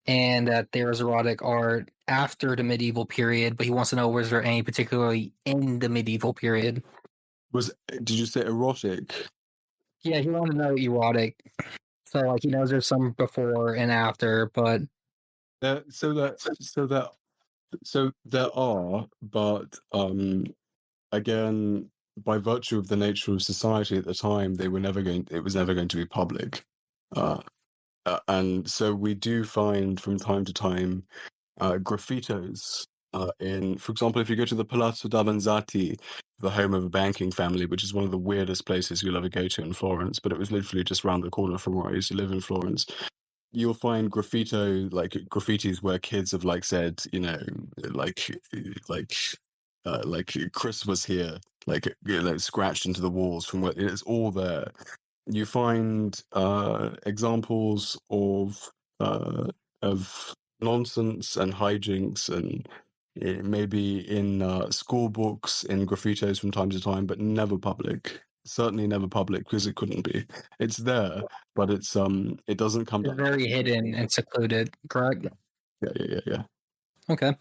and that there was erotic art after the medieval period, but he wants to know, was there any particularly in the medieval period? Did you say erotic? Yeah, he wanted to know erotic. So, like, he knows there's some before and after, but So there are, but again, by virtue of the nature of society at the time, it was never going to be public. And so we do find from time to time graffitos for example, if you go to the Palazzo d'Avanzati, the home of a banking family, which is one of the weirdest places you'll ever go to in Florence, but it was literally just around the corner from where I used to live in Florence. You'll find graffitis where kids have said, like Chris was here, scratched into the walls from where it's all there. You find examples of nonsense and hijinks, and maybe in school books, in graffitos from time to time, but never public. Certainly never public, because it couldn't be. It's there, but it doesn't come it's very hidden and secluded, correct? Yeah. Okay.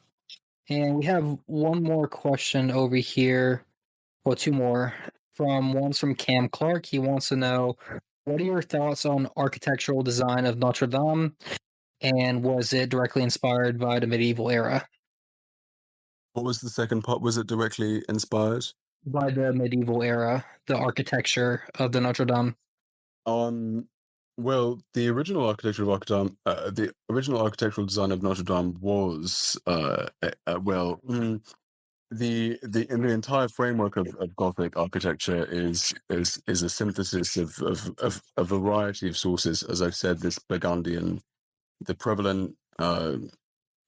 And we have one more question over here. Well, two more. One's from Cam Clark. He wants to know, what are your thoughts on architectural design of Notre Dame, and was it directly inspired by the medieval era? What was the second part? Was it directly inspired? By the medieval era, the architecture of the Notre Dame. Well, the original the original architectural design of Notre Dame was the in the entire framework of Gothic architecture is a synthesis of a variety of sources. As I've said, this Burgundian, the prevalent kind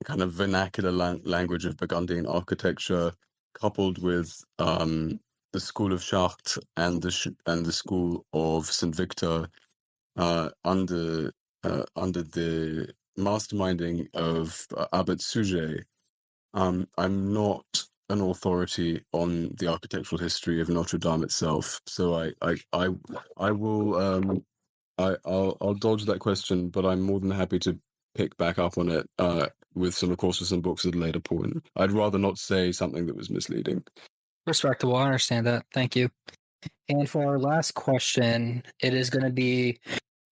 of vernacular language of Burgundian architecture, coupled with the school of Chartres and the school of Saint Victor, under the masterminding of Abbot Suger. I'm not an authority on the architectural history of Notre Dame itself, so I will I'll dodge that question, but I'm more than happy to pick back up on it with some books at a later point. I'd rather not say something that was misleading. Respectable. I understand that. Thank you. And for our last question, it is going to be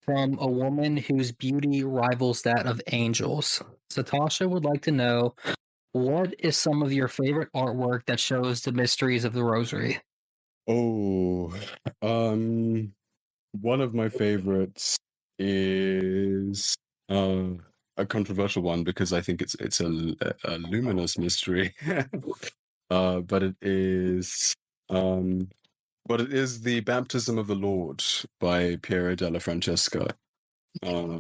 from a woman whose beauty rivals that of angels. Satasha would like to know, what is some of your favorite artwork that shows the mysteries of the Rosary? Oh, one of my favorites is a controversial one because I think it's a luminous mystery. But it is the Baptism of the Lord by Piero della Francesca, uh,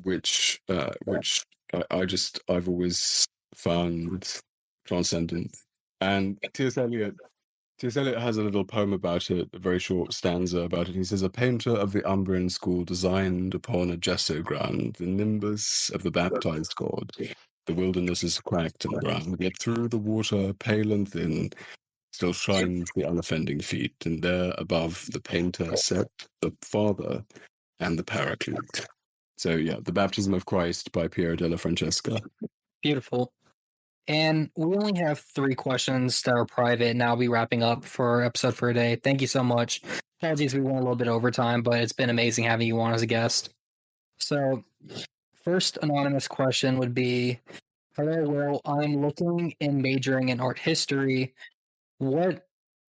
which I've always found transcendent. And T.S. Eliot has a little poem about it, a very short stanza about it. He says, "A painter of the Umbrian school designed upon a gesso ground the nimbus of the baptized God. The wilderness is cracked and brown, yet through the water, pale and thin, still shines the unoffending feet, and there above the painter set the Father and the Paraclete." So yeah, The Baptism of Christ by Piero della Francesca. Beautiful. And we only have 3 questions that are private, and I'll be wrapping up for our episode for today. Thank you so much. Apologies, we went a little bit over time, but it's been amazing having you on as a guest. So, first anonymous question would be, hello, Will, I'm looking and majoring in art history. What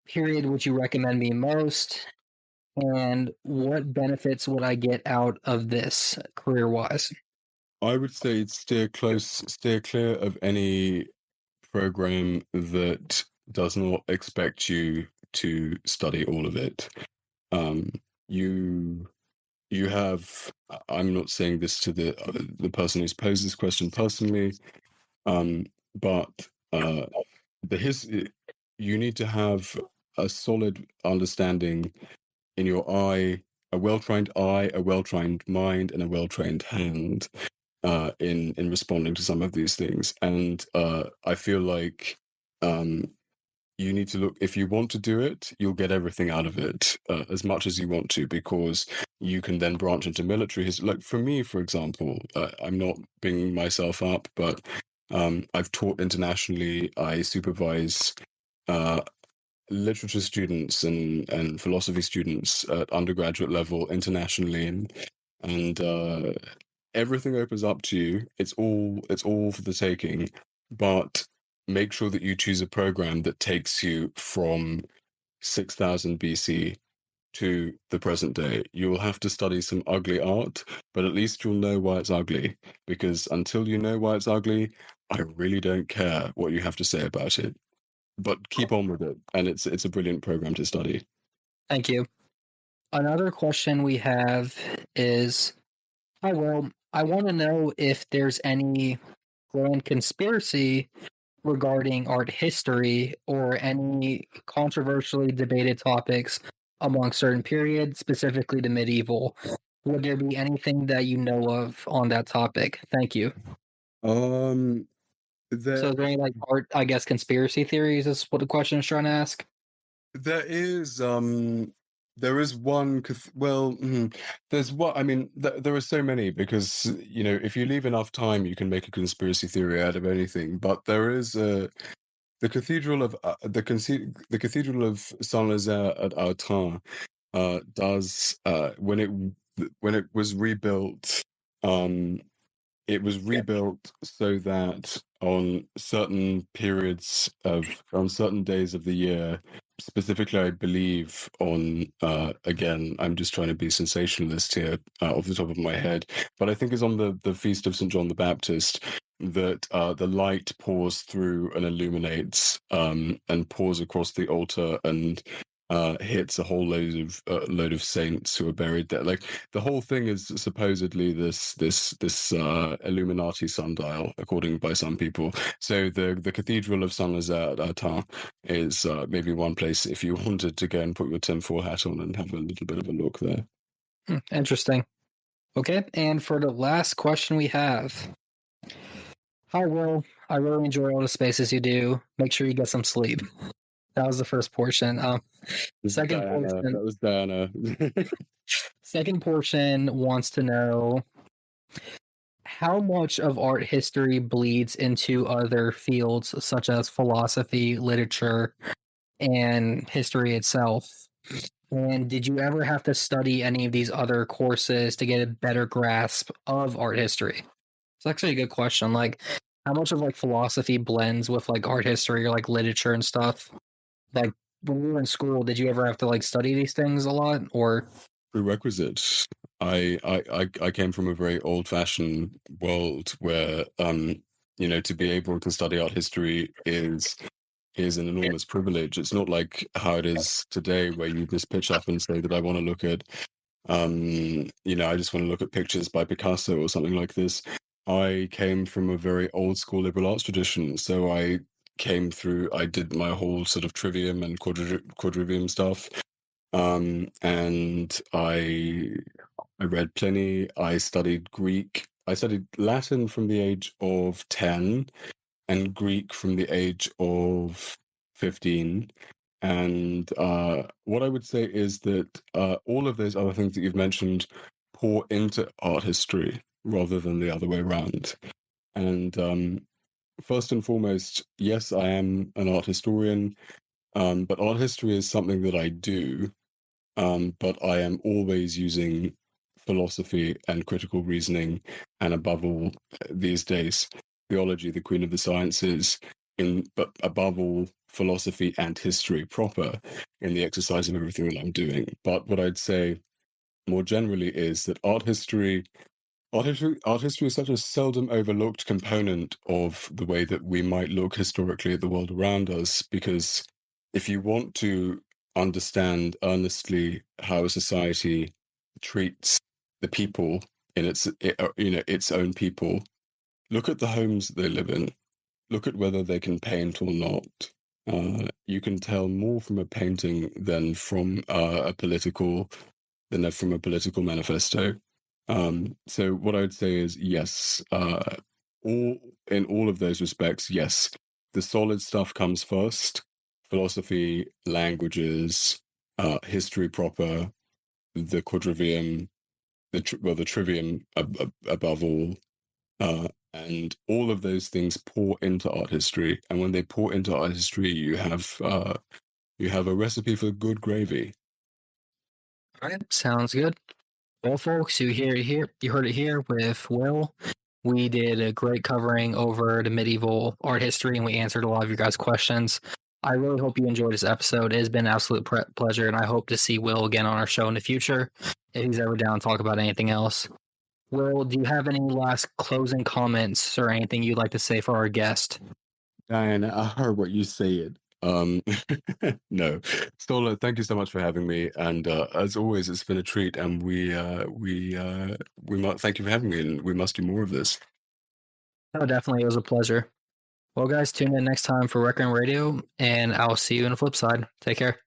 period would you recommend me most? And what benefits would I get out of this career-wise? I would say steer clear of any program that does not expect you to study all of it. You have. I'm not saying this to the person who's posed this question personally, but you need to have a solid understanding in your eye, a well-trained eye, a well-trained mind, and a well-trained hand in responding to some of these things. And I feel like you need to look, if you want to do it, you'll get everything out of it as much as you want to, because you can then branch into military history. Like for me, for example, I'm not bringing myself up, but I've taught internationally. I supervise literature students and philosophy students at undergraduate level internationally, and everything opens up to you. It's all for the taking, but make sure that you choose a program that takes you from 6000 BC to the present day. You will have to study some ugly art, but at least you'll know why it's ugly, because until you know why it's ugly, I really don't care what you have to say about it. But keep on with it, and it's a brilliant program to study. Thank you. Another question we have is, hi, Will, I want to know if there's any grand conspiracy regarding art history or any controversially debated topics among certain periods, specifically the medieval. Would there be anything that you know of on that topic? Thank you. Um, So there is there any like art, I guess, conspiracy theories is what the question is trying to ask? there is one there's what I mean there are so many, because if you leave enough time you can make a conspiracy theory out of anything. But there is the cathedral of the cathedral of Saint-Lazare at Autun does when it was rebuilt, it was rebuilt so that on certain days of the year, specifically, I believe on, again, I'm just trying to be sensationalist here off the top of my head, but I think it's on the Feast of St. John the Baptist that the light pours through and illuminates and pours across the altar and hits a whole load of saints who are buried there. Like, the whole thing is supposedly this Illuminati sundial, according by some people. So the Cathedral of Saint Lazare at Autun is maybe one place if you wanted to go and put your tinfoil hat on and have a little bit of a look there. Interesting. Okay, and for the last question we have. Hi, Will. I really enjoy all the spaces you do. Make sure you get some sleep. That was the first portion. Second portion. That was Diana. Second portion wants to know how much of art history bleeds into other fields such as philosophy, literature, and history itself. And did you ever have to study any of these other courses to get a better grasp of art history? It's actually a good question. Like, how much of like philosophy blends with like art history or like literature and stuff? Like, when you were in school, did you ever have to like study these things a lot, or prerequisite? I came from a very old-fashioned world where to be able to study art history is an enormous privilege. It's not like how it is today, where you just pitch up and say that I want to look at I just want to look at pictures by Picasso or something like this. I came from a very old school liberal arts tradition, so I did my whole sort of trivium and quadrivium stuff, and I read Pliny. I studied Greek. I studied Latin from the age of 10 and Greek from the age of 15. And what I would say is that all of those other things that you've mentioned pour into art history rather than the other way around. And first and foremost, yes, I am an art historian, but art history is something that I do, but I am always using philosophy and critical reasoning, and above all, these days, theology, the queen of the sciences, but above all, philosophy and history proper in the exercise of everything that I'm doing. But what I'd say more generally is that art history is such a seldom overlooked component of the way that we might look historically at the world around us, because if you want to understand earnestly how a society treats the people in its own people, look at the homes that they live in. Look at whether they can paint or not. You can tell more from a painting than from a political manifesto. So what I would say is yes, in all of those respects, yes, the solid stuff comes first: philosophy, languages, history proper, the quadrivium, the trivium above all. And all of those things pour into art history, and when they pour into art history, you have a recipe for good gravy. all right, sounds good. Well, folks, you heard it here with Will. We did a great covering over the medieval art history, and we answered a lot of your guys' questions. I really hope you enjoyed this episode. It has been an absolute pleasure, and I hope to see Will again on our show in the future if he's ever down to talk about anything else. Will, do you have any last closing comments or anything you'd like to say for our guest? Diana, I heard what you said. No, Stola, thank you so much for having me, and as always, it's been a treat. And we must thank you for having me, and we must do more of this. Oh, definitely, it was a pleasure. Well, guys, tune in next time for Requiem Radio, and I'll see you on the flip side. Take care.